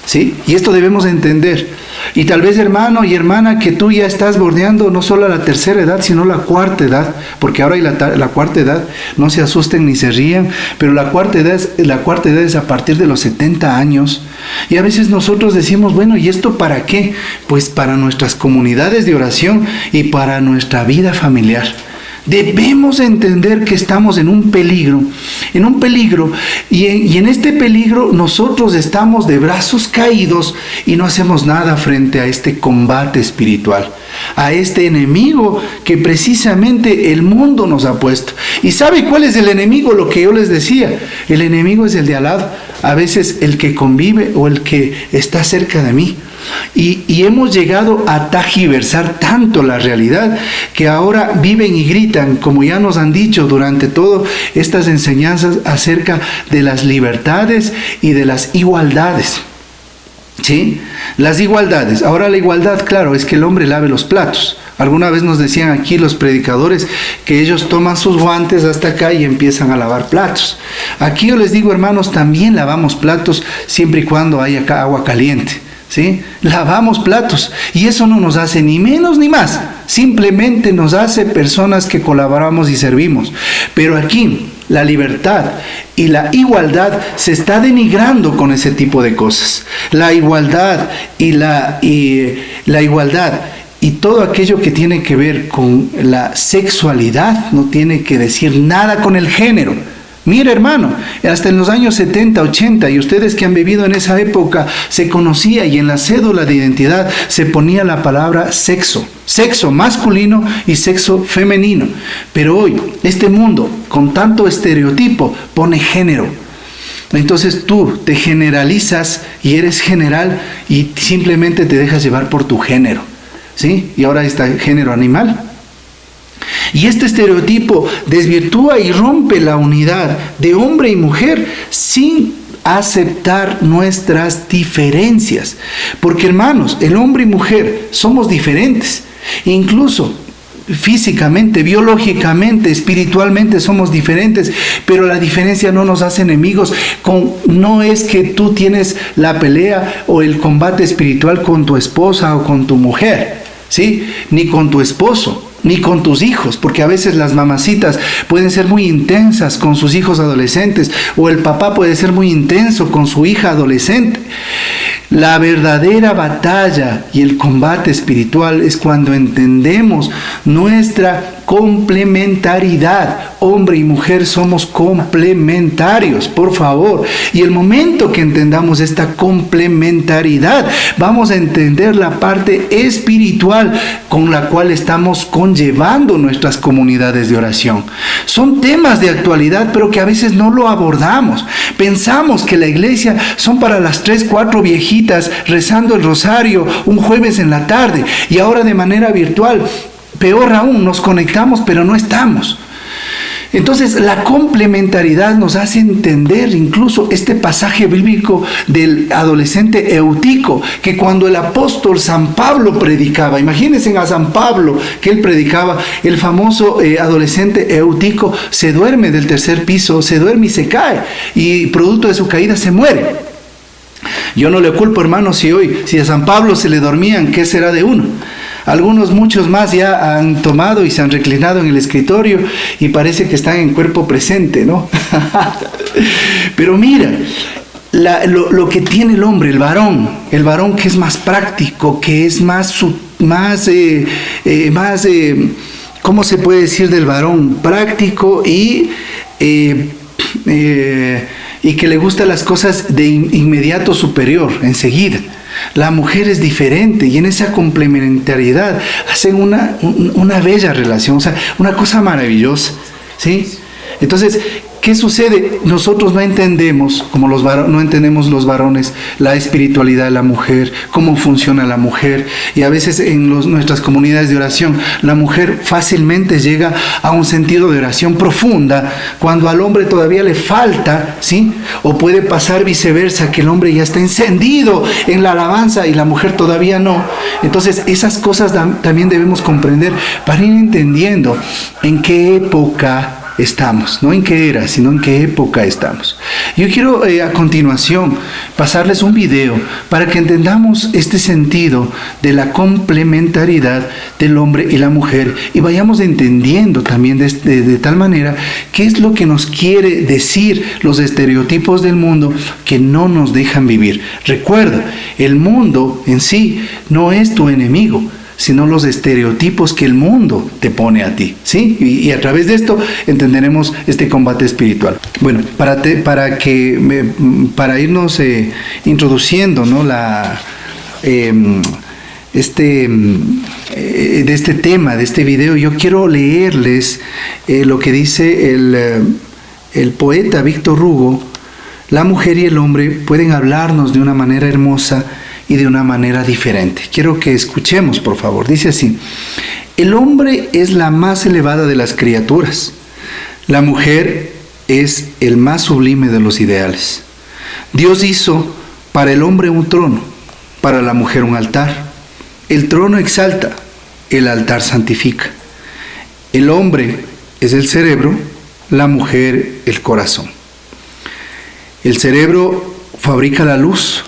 ¿sí? Y esto debemos entender. Y tal vez, hermano y hermana, que tú ya estás bordeando no solo la tercera edad, sino la cuarta edad, porque ahora hay la cuarta edad, no se asusten ni se rían, pero la cuarta edad es a partir de los 70 años. Y a veces nosotros decimos, bueno, ¿y esto para qué? Pues para nuestras comunidades de oración y para nuestra vida familiar. Debemos entender que estamos en un peligro, y en este peligro nosotros estamos de brazos caídos y no hacemos nada frente a este combate espiritual, a este enemigo que precisamente el mundo nos ha puesto. ¿Y sabe cuál es el enemigo? Lo que yo les decía, el enemigo es el de al lado, a veces el que convive o el que está cerca de mí. Y hemos llegado a tergiversar tanto la realidad que ahora viven y gritan, como ya nos han dicho durante todas estas enseñanzas acerca de las libertades y de las igualdades. ¿Sí? Las igualdades. Ahora la igualdad, claro, es que el hombre lave los platos. Alguna vez nos decían aquí los predicadores que ellos toman sus guantes hasta acá y empiezan a lavar platos. Aquí yo les digo, hermanos, también lavamos platos siempre y cuando haya agua caliente. ¿Sí? Lavamos platos y eso no nos hace ni menos ni más, simplemente nos hace personas que colaboramos y servimos. Pero aquí la libertad y la igualdad se está denigrando con ese tipo de cosas. La igualdad y la igualdad y todo aquello que tiene que ver con la sexualidad no tiene que decir nada con el género. Mire, hermano, hasta en los años 70, 80, y ustedes que han vivido en esa época, se conocía y en la cédula de identidad se ponía la palabra sexo masculino y sexo femenino. Pero hoy, este mundo, con tanto estereotipo, pone género. Entonces tú te generalizas y eres general y simplemente te dejas llevar por tu género, ¿sí? Y ahora está el género animal. Y este estereotipo desvirtúa y rompe la unidad de hombre y mujer sin aceptar nuestras diferencias. Porque, hermanos, el hombre y mujer somos diferentes. Incluso físicamente, biológicamente, espiritualmente somos diferentes, pero la diferencia no nos hace enemigos. No es que tú tienes la pelea o el combate espiritual con tu esposa o con tu mujer, ¿sí? Ni con tu esposo, ni con tus hijos, porque a veces las mamacitas pueden ser muy intensas con sus hijos adolescentes, o el papá puede ser muy intenso con su hija adolescente. La verdadera batalla y el combate espiritual es cuando entendemos nuestra complementariedad. Hombre y mujer somos complementarios, por favor. Y el momento que entendamos esta complementariedad, vamos a entender la parte espiritual con la cual estamos conllevando nuestras comunidades de oración. Son temas de actualidad, pero que a veces no lo abordamos. Pensamos que la iglesia son para las 3, 4 viejitas rezando el rosario un jueves en la tarde, y ahora de manera virtual. Peor aún, nos conectamos pero no estamos. Entonces la complementariedad nos hace entender incluso este pasaje bíblico del adolescente Eutico, que cuando el apóstol San Pablo predicaba, imagínense a San Pablo que él predicaba, el famoso adolescente Eutico se duerme del 3er piso, se duerme y se cae, y producto de su caída se muere. Yo no le culpo, hermano, si a San Pablo se le dormían, ¿qué será de uno? Muchos más ya han tomado y se han reclinado en el escritorio y parece que están en cuerpo presente, ¿no? Pero mira, lo que tiene el hombre, el varón que es más práctico, que es ¿cómo se puede decir del varón? Práctico y que le gustan las cosas de inmediato superior, enseguida. La mujer es diferente y en esa complementariedad hacen una bella relación, o sea, una cosa maravillosa, ¿sí? Entonces, ¿qué sucede? Nosotros no entendemos, no entendemos los varones, la espiritualidad de la mujer, cómo funciona la mujer, y a veces en nuestras comunidades de oración, la mujer fácilmente llega a un sentido de oración profunda, cuando al hombre todavía le falta, ¿sí? O puede pasar viceversa, que el hombre ya está encendido en la alabanza y la mujer todavía no. Entonces, esas cosas también debemos comprender para ir entendiendo en qué época estamos, no en qué era, sino en qué época estamos. Yo quiero a continuación pasarles un video para que entendamos este sentido de la complementariedad del hombre y la mujer y vayamos entendiendo también de tal manera qué es lo que nos quiere decir los estereotipos del mundo que no nos dejan vivir. Recuerda, el mundo en sí no es tu enemigo, sino los estereotipos que el mundo te pone a ti, ¿sí? Y a través de esto entenderemos este combate espiritual. Bueno, para irnos introduciendo, ¿no? De este tema, de este video, yo quiero leerles lo que dice el poeta Víctor Hugo. La mujer y el hombre pueden hablarnos de una manera hermosa y de una manera diferente. Quiero que escuchemos, por favor. Dice así: el hombre es la más elevada de las criaturas. La mujer es el más sublime de los ideales. Dios hizo para el hombre un trono, para la mujer un altar. El trono exalta, el altar santifica. El hombre es el cerebro, la mujer el corazón. El cerebro fabrica la luz,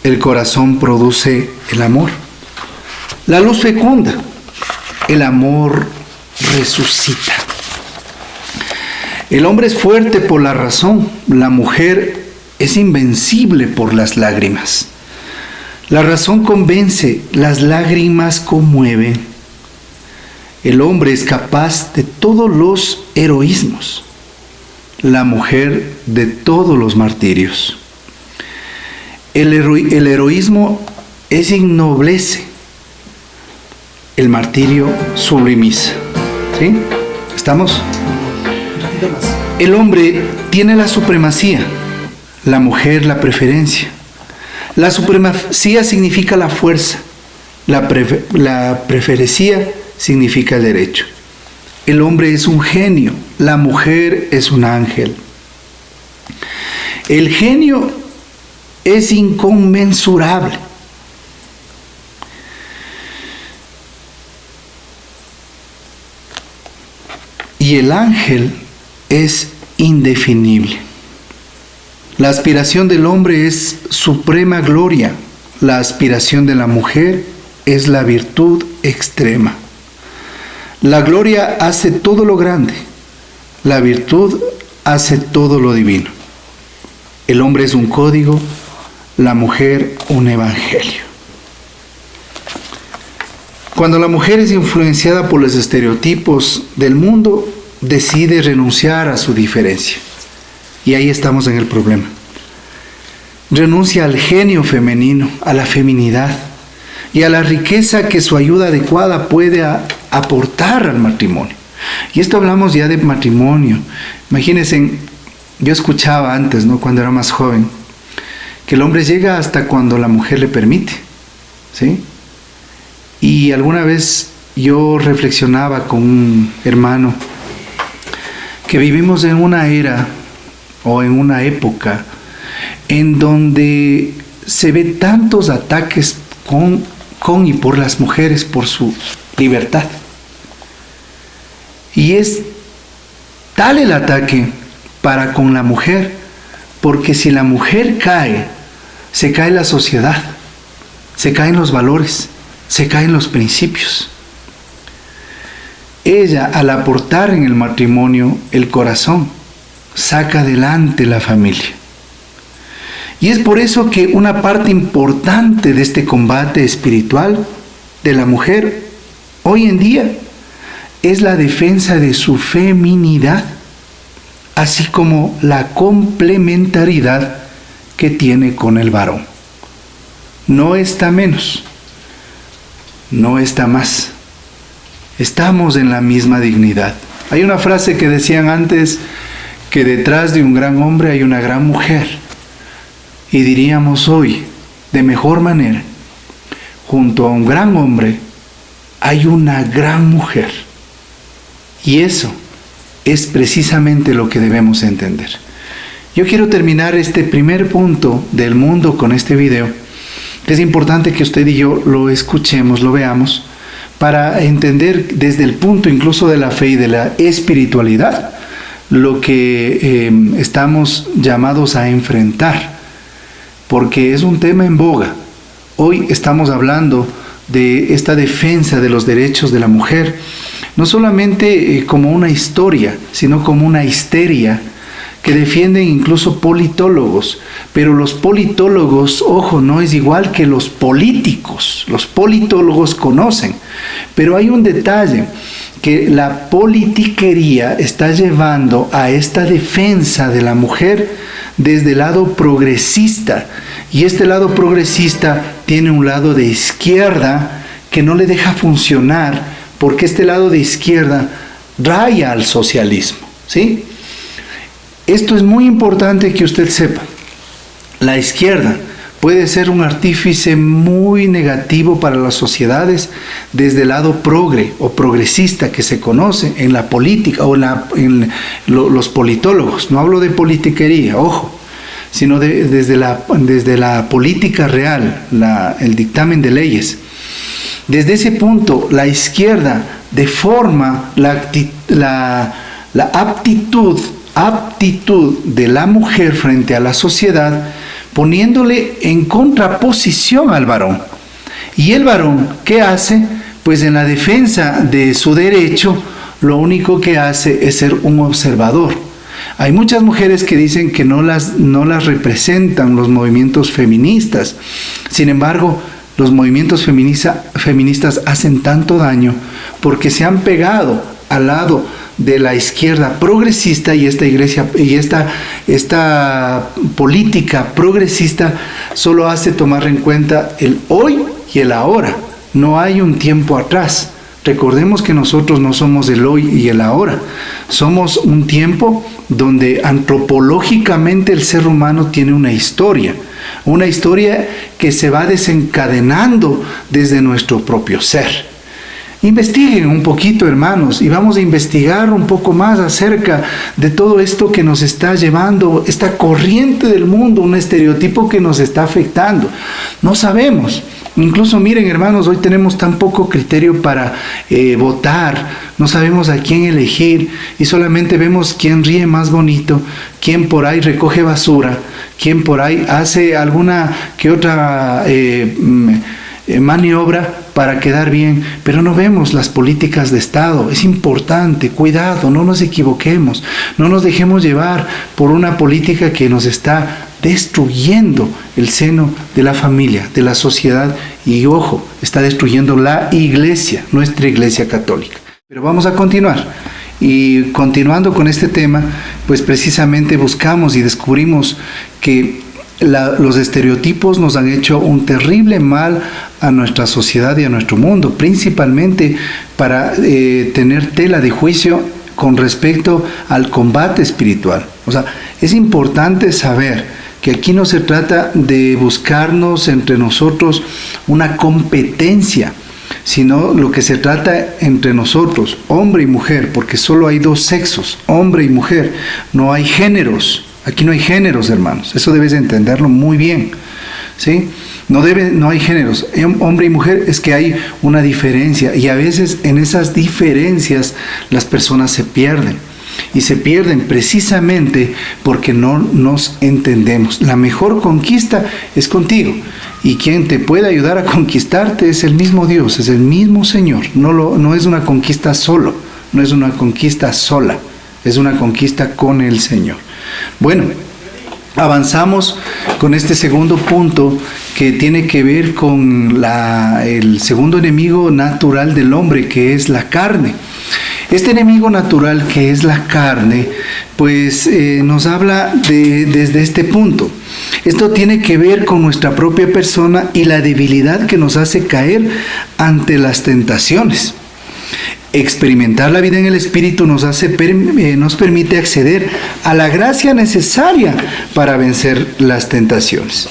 el corazón produce el amor. La luz fecunda, el amor resucita. El hombre es fuerte por la razón, la mujer es invencible por las lágrimas. La razón convence, las lágrimas conmueven. El hombre es capaz de todos los heroísmos, la mujer de todos los martirios. El heroísmo ennoblece, el martirio sublimiza. ¿Sí? ¿Estamos? El hombre tiene la supremacía, la mujer la preferencia. La supremacía significa la fuerza, la preferencia significa el derecho. El hombre es un genio, la mujer es un ángel. El genio es inconmensurable. Y el ángel es indefinible. La aspiración del hombre es suprema gloria. La aspiración de la mujer es la virtud extrema. La gloria hace todo lo grande. La virtud hace todo lo divino. El hombre es un código, la mujer un evangelio. Cuando la mujer es influenciada por los estereotipos del mundo, decide renunciar a su diferencia. Y ahí estamos en el problema. Renuncia al genio femenino, a la feminidad y a la riqueza que su ayuda adecuada puede aportar al matrimonio. Y esto hablamos ya de matrimonio. Imagínense, yo escuchaba antes, ¿no?, cuando era más joven, que el hombre llega hasta cuando la mujer le permite, ¿sí? Y alguna vez yo reflexionaba con un hermano que vivimos en una era o en una época en donde se ve tantos ataques con y por las mujeres por su libertad. Y es tal el ataque para con la mujer, porque si la mujer cae, se cae la sociedad, se caen los valores, se caen los principios. Ella, al aportar en el matrimonio el corazón, saca adelante la familia. Y es por eso que una parte importante de este combate espiritual de la mujer hoy en día es la defensa de su feminidad, así como la complementariedad que tiene con el varón. No está menos, no está más. Estamos en la misma dignidad. Hay una frase que decían antes, que detrás de un gran hombre hay una gran mujer. Y diríamos hoy, de mejor manera, junto a un gran hombre hay una gran mujer. Y eso es precisamente lo que debemos entender. Yo quiero terminar este primer punto del mundo con este video. Es importante que usted y yo lo escuchemos, lo veamos, para entender desde el punto incluso de la fe y de la espiritualidad lo que estamos llamados a enfrentar, porque es un tema en boga. Hoy estamos hablando de esta defensa de los derechos de la mujer, no solamente como una historia, sino como una histeria que defienden incluso politólogos. Pero los politólogos, ojo, no es igual que los políticos. Los politólogos conocen, pero hay un detalle, que la politiquería está llevando a esta defensa de la mujer desde el lado progresista, y este lado progresista tiene un lado de izquierda que no le deja funcionar, porque este lado de izquierda raya al socialismo, ¿sí? Esto es muy importante que usted sepa. La izquierda puede ser un artífice muy negativo para las sociedades desde el lado progre o progresista que se conoce en la política o en los politólogos. No hablo de politiquería, ojo, sino desde la política real, el dictamen de leyes. Desde ese punto, la izquierda deforma la aptitud de la mujer frente a la sociedad, poniéndole en contraposición al varón. Y el varón, ¿qué hace? Pues en la defensa de su derecho, lo único que hace es ser un observador. Hay muchas mujeres que dicen que no las representan los movimientos feministas. Sin embargo, los movimientos feministas hacen tanto daño porque se han pegado al lado de la izquierda progresista, y esta iglesia y esta política progresista solo hace tomar en cuenta el hoy y el ahora. No hay un tiempo atrás, Recordemos que nosotros no somos el hoy y el ahora. Somos un tiempo donde antropológicamente el ser humano tiene una historia que se va desencadenando desde nuestro propio ser. Investiguen un poquito, hermanos, y vamos a investigar un poco más acerca de todo esto que nos está llevando, esta corriente del mundo, un estereotipo que nos está afectando. No sabemos. Incluso miren, hermanos, hoy tenemos tan poco criterio para votar, no sabemos a quién elegir y solamente vemos quién ríe más bonito, quién por ahí recoge basura, quién por ahí hace alguna que otra maniobra para quedar bien, pero no vemos las políticas de Estado. Es importante, cuidado, no nos equivoquemos, no nos dejemos llevar por una política que nos está destruyendo el seno de la familia, de la sociedad y, ojo, está destruyendo la iglesia, nuestra iglesia católica. Pero vamos a continuar. Y continuando con este tema, pues precisamente buscamos y descubrimos que los estereotipos nos han hecho un terrible mal a nuestra sociedad y a nuestro mundo, principalmente para tener tela de juicio con respecto al combate espiritual. O sea, es importante saber que aquí no se trata de buscarnos entre nosotros una competencia, sino lo que se trata entre nosotros, hombre y mujer, porque solo hay dos sexos, hombre y mujer, no hay géneros. Aquí no hay géneros, hermanos, eso debes entenderlo muy bien, ¿sí? No hay géneros, hombre y mujer, es que hay una diferencia y a veces en esas diferencias las personas se pierden. Y se pierden precisamente porque no nos entendemos. La mejor conquista es contigo. Y quien te puede ayudar a conquistarte es el mismo Dios, es el mismo Señor. No es una conquista solo, no es una conquista sola, es una conquista con el Señor. Bueno, avanzamos con este segundo punto que tiene que ver con el segundo enemigo natural del hombre, que es la carne. Este enemigo natural que es la carne, pues nos habla desde este punto. Esto tiene que ver con nuestra propia persona y la debilidad que nos hace caer ante las tentaciones. Experimentar la vida en el Espíritu nos permite acceder a la gracia necesaria para vencer las tentaciones.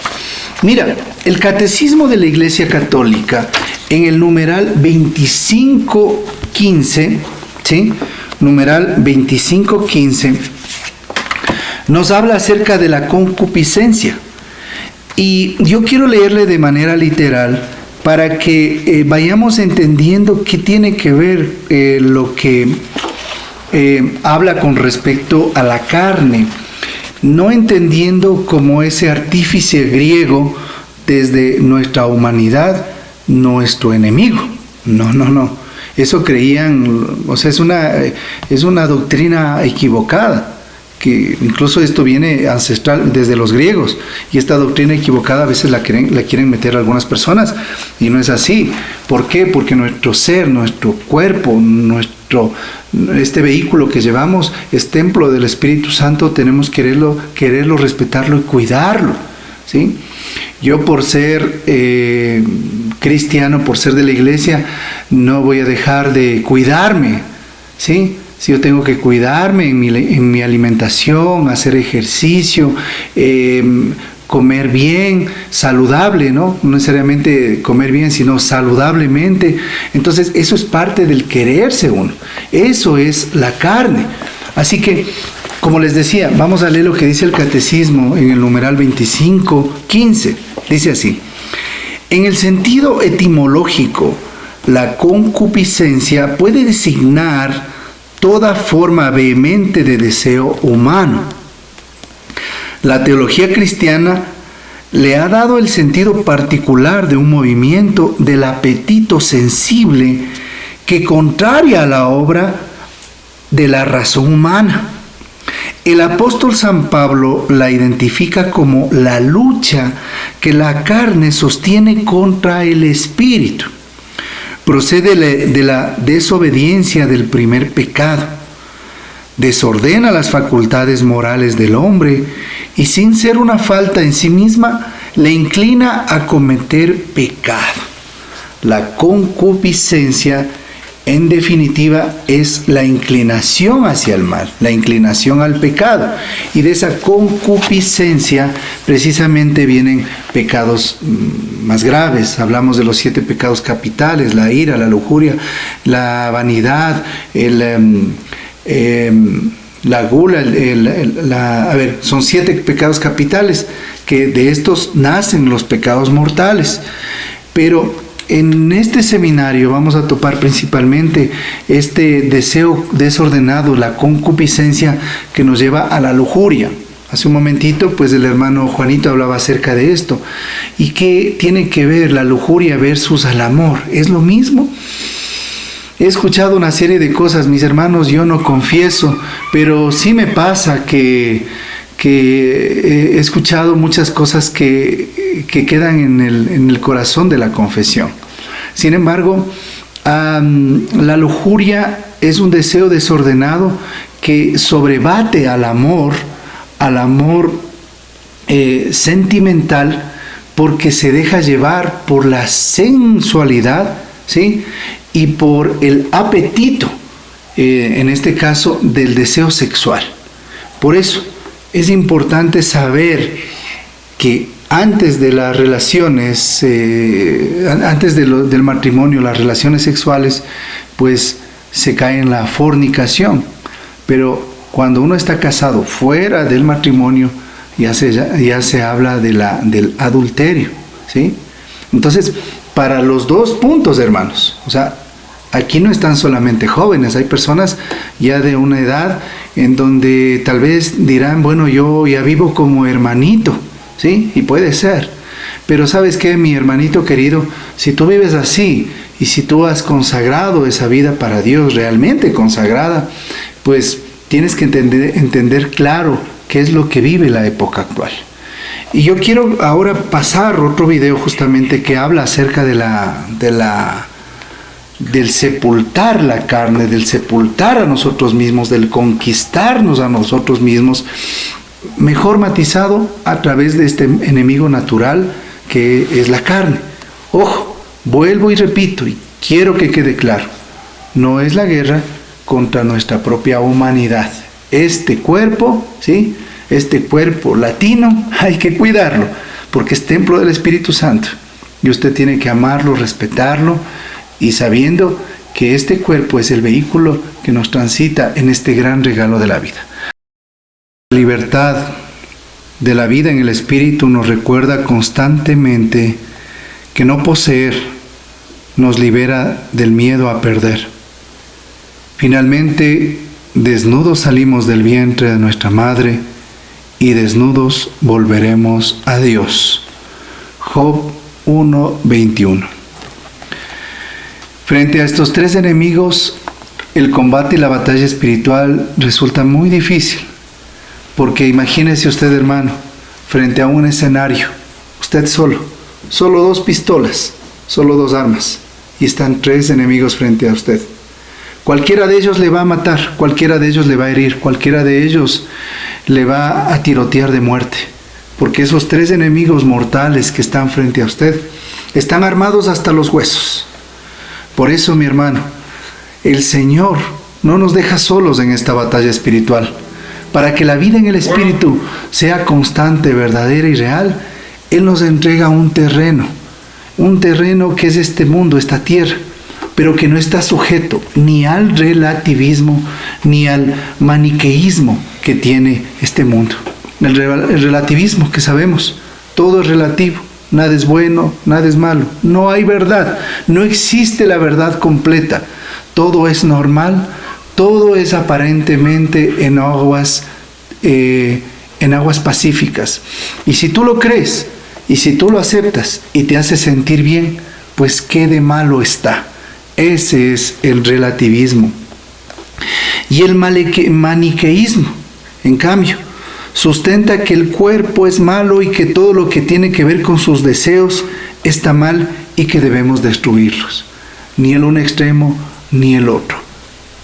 Mira, el Catecismo de la Iglesia Católica, en el numeral 2515, ¿sí? Numeral 2515, nos habla acerca de la concupiscencia. Y yo quiero leerle de manera literal para que vayamos entendiendo qué tiene que ver lo que habla con respecto a la carne, no entendiendo como ese artífice griego desde nuestra humanidad, nuestro enemigo. No. Eso creían, o sea, es una doctrina equivocada, que incluso esto viene ancestral desde los griegos, y esta doctrina equivocada a veces la quieren meter algunas personas, y no es así. ¿Por qué? Porque nuestro ser, nuestro cuerpo, este vehículo que llevamos es templo del Espíritu Santo, tenemos que quererlo, respetarlo y cuidarlo, ¿sí? Yo por ser cristiano, por ser de la iglesia, no voy a dejar de cuidarme, ¿sí? Si yo tengo que cuidarme en mi alimentación, hacer ejercicio, comer bien, saludable, ¿no? No necesariamente comer bien, sino saludablemente. Entonces, eso es parte del quererse uno. Eso es la carne. Así que, como les decía, vamos a leer lo que dice el Catecismo en el numeral 2515. Dice así: en el sentido etimológico, la concupiscencia puede designar toda forma vehemente de deseo humano. La teología cristiana le ha dado el sentido particular de un movimiento del apetito sensible que contraria a la obra de la razón humana. El apóstol San Pablo la identifica como la lucha que la carne sostiene contra el espíritu. Procede de la desobediencia del primer pecado. Desordena las facultades morales del hombre y, sin ser una falta en sí misma, le inclina a cometer pecado. La concupiscencia en definitiva es la inclinación hacia el mal, la inclinación al pecado. Y de esa concupiscencia precisamente vienen pecados más graves. Hablamos de los 7 pecados capitales: la ira, la lujuria, la vanidad, la gula, son 7 pecados capitales, que de estos nacen los pecados mortales. Pero en este seminario vamos a topar principalmente este deseo desordenado, la concupiscencia, que nos lleva a la lujuria. Hace un momentito, pues el hermano Juanito hablaba acerca de esto. ¿Y qué tiene que ver la lujuria versus el amor? ¿Es lo mismo? He escuchado una serie de cosas, mis hermanos, yo no confieso, pero sí me pasa que he escuchado muchas cosas que quedan en el corazón de la confesión. Sin embargo, la lujuria es un deseo desordenado que sobrebate al amor sentimental, porque se deja llevar por la sensualidad, ¿sí?, y por el apetito, en este caso del deseo sexual. Por eso es importante saber que antes de las relaciones, antes del matrimonio, las relaciones sexuales, pues se cae en la fornicación. Pero cuando uno está casado fuera del matrimonio, ya se habla del adulterio, ¿sí? Entonces, para los dos puntos, hermanos, o sea, aquí no están solamente jóvenes, hay personas ya de una edad en donde tal vez dirán, bueno, yo ya vivo como hermanito, ¿sí? Y puede ser. Pero ¿sabes qué, mi hermanito querido? Si tú vives así y si tú has consagrado esa vida para Dios, realmente consagrada, pues tienes que entender claro qué es lo que vive la época actual. Y yo quiero ahora pasar otro video justamente que habla acerca del sepultar la carne, del sepultar a nosotros mismos, del conquistarnos a nosotros mismos, mejor matizado a través de este enemigo natural que es la carne. Ojo, vuelvo y repito, y quiero que quede claro, no es la guerra contra nuestra propia humanidad. Este cuerpo, ¿sí?, este cuerpo latino, hay que cuidarlo, porque es templo del Espíritu Santo. Y usted tiene que amarlo, respetarlo, y sabiendo que este cuerpo es el vehículo que nos transita en este gran regalo de la vida. La libertad de la vida en el Espíritu nos recuerda constantemente que no poseer nos libera del miedo a perder. Finalmente, desnudos salimos del vientre de nuestra madre y desnudos volveremos a Dios. Job 1:21. Frente a estos 3 enemigos, el combate y la batalla espiritual resulta muy difícil, porque imagínese usted, hermano, frente a un escenario, usted solo 2 pistolas, solo 2 armas, y están 3 enemigos frente a usted. Cualquiera de ellos le va a matar, cualquiera de ellos le va a herir, cualquiera de ellos le va a tirotear de muerte, porque esos 3 enemigos mortales que están frente a usted están armados hasta los huesos. Por eso, mi hermano, el Señor no nos deja solos en esta batalla espiritual. Para que la vida en el Espíritu sea constante, verdadera y real, Él nos entrega un terreno que es este mundo, esta tierra, pero que no está sujeto ni al relativismo ni al maniqueísmo que tiene este mundo. El relativismo, que sabemos, todo es relativo, nada es bueno, nada es malo, no hay verdad, no existe la verdad completa, todo es normal, todo es aparentemente en aguas pacíficas. Y si tú lo crees, y si tú lo aceptas y te hace sentir bien, pues qué de malo está. Ese es el relativismo. Y el maniqueísmo, en cambio, sustenta que el cuerpo es malo y que todo lo que tiene que ver con sus deseos está mal y que debemos destruirlos. Ni el un extremo ni el otro.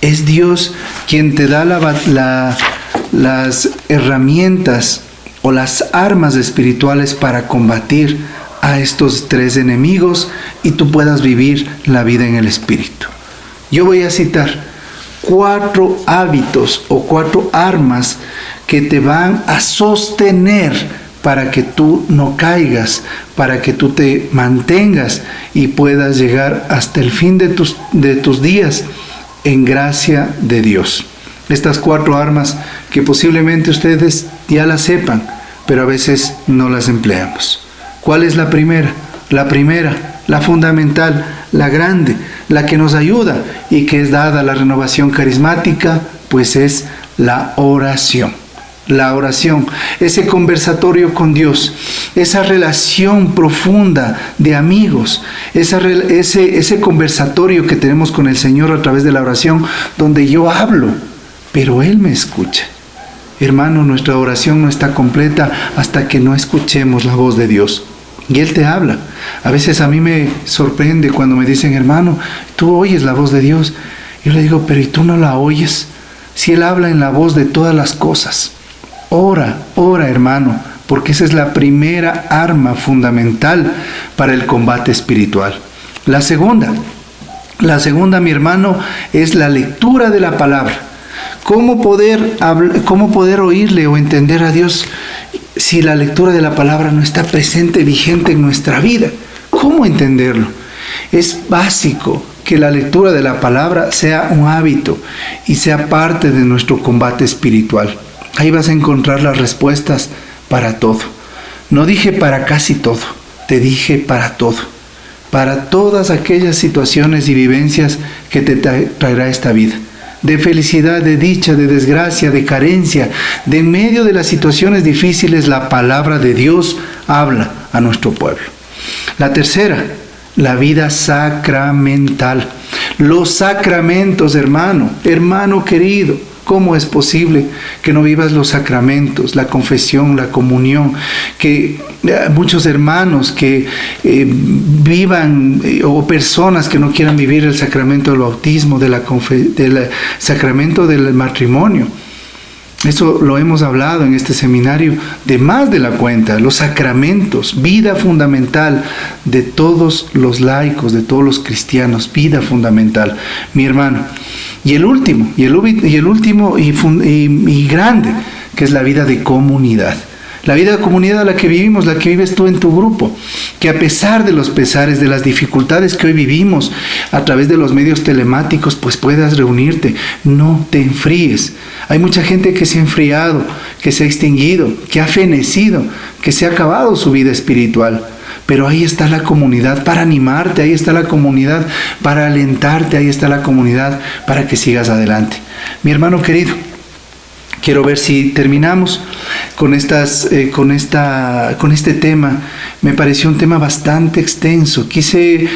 Es Dios quien te da las herramientas o las armas espirituales para combatir a estos 3 enemigos y tú puedas vivir la vida en el Espíritu. Yo voy a citar 4 hábitos o 4 armas que te van a sostener para que tú no caigas, para que tú te mantengas y puedas llegar hasta el fin de tus días en gracia de Dios. Estas 4 armas que posiblemente ustedes ya las sepan, pero a veces no las empleamos. ¿Cuál es la primera? La primera, la fundamental, la grande, la que nos ayuda y que es dada la renovación carismática, pues es la oración. La oración, ese conversatorio con Dios, esa relación profunda de amigos, ese conversatorio que tenemos con el Señor a través de la oración, donde yo hablo, pero Él me escucha. Hermano, nuestra oración no está completa hasta que no escuchemos la voz de Dios. Y Él te habla. A veces a mí me sorprende cuando me dicen, hermano, tú oyes la voz de Dios. Yo le digo, pero ¿y tú no la oyes? Si Él habla en la voz de todas las cosas. Ora, hermano, porque esa es la primera arma fundamental para el combate espiritual. La segunda, mi hermano, es la lectura de la palabra. ¿Cómo poder oírle o entender a Dios si la lectura de la palabra no está presente, vigente en nuestra vida? ¿Cómo entenderlo? Es básico que la lectura de la palabra sea un hábito y sea parte de nuestro combate espiritual. Ahí vas a encontrar las respuestas para todo. No dije para casi todo, te dije para todo. Para todas aquellas situaciones y vivencias que te traerá esta vida. De felicidad, de dicha, de desgracia, de carencia, de en medio de las situaciones difíciles, la palabra de Dios habla a nuestro pueblo. La tercera, la vida sacramental. Los sacramentos, hermano querido. ¿Cómo es posible que no vivas los sacramentos, la confesión, la comunión? Que muchos hermanos que vivan o personas que no quieran vivir el sacramento del bautismo, del sacramento del matrimonio. Eso lo hemos hablado en este seminario de más de la cuenta. Los sacramentos, vida fundamental de todos los laicos, de todos los cristianos, vida fundamental, mi hermano. Y el último y grande, que es la vida de comunidad. La vida de comunidad a la que vivimos, la que vives tú en tu grupo, que a pesar de los pesares, de las dificultades que hoy vivimos a través de los medios telemáticos, pues puedas reunirte, no te enfríes. Hay mucha gente que se ha enfriado, que se ha extinguido, que ha fenecido, que se ha acabado su vida espiritual. Pero ahí está la comunidad para animarte, ahí está la comunidad para alentarte, ahí está la comunidad para que sigas adelante. Mi hermano querido, quiero ver si terminamos con este tema. Me pareció un tema bastante extenso. Quise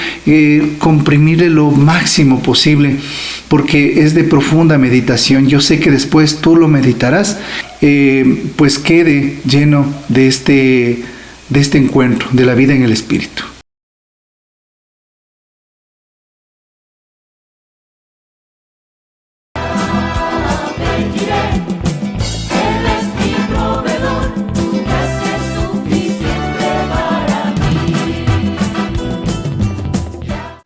comprimirle lo máximo posible porque es de profunda meditación. Yo sé que después tú lo meditarás, pues quede lleno de este encuentro, de la vida en el Espíritu.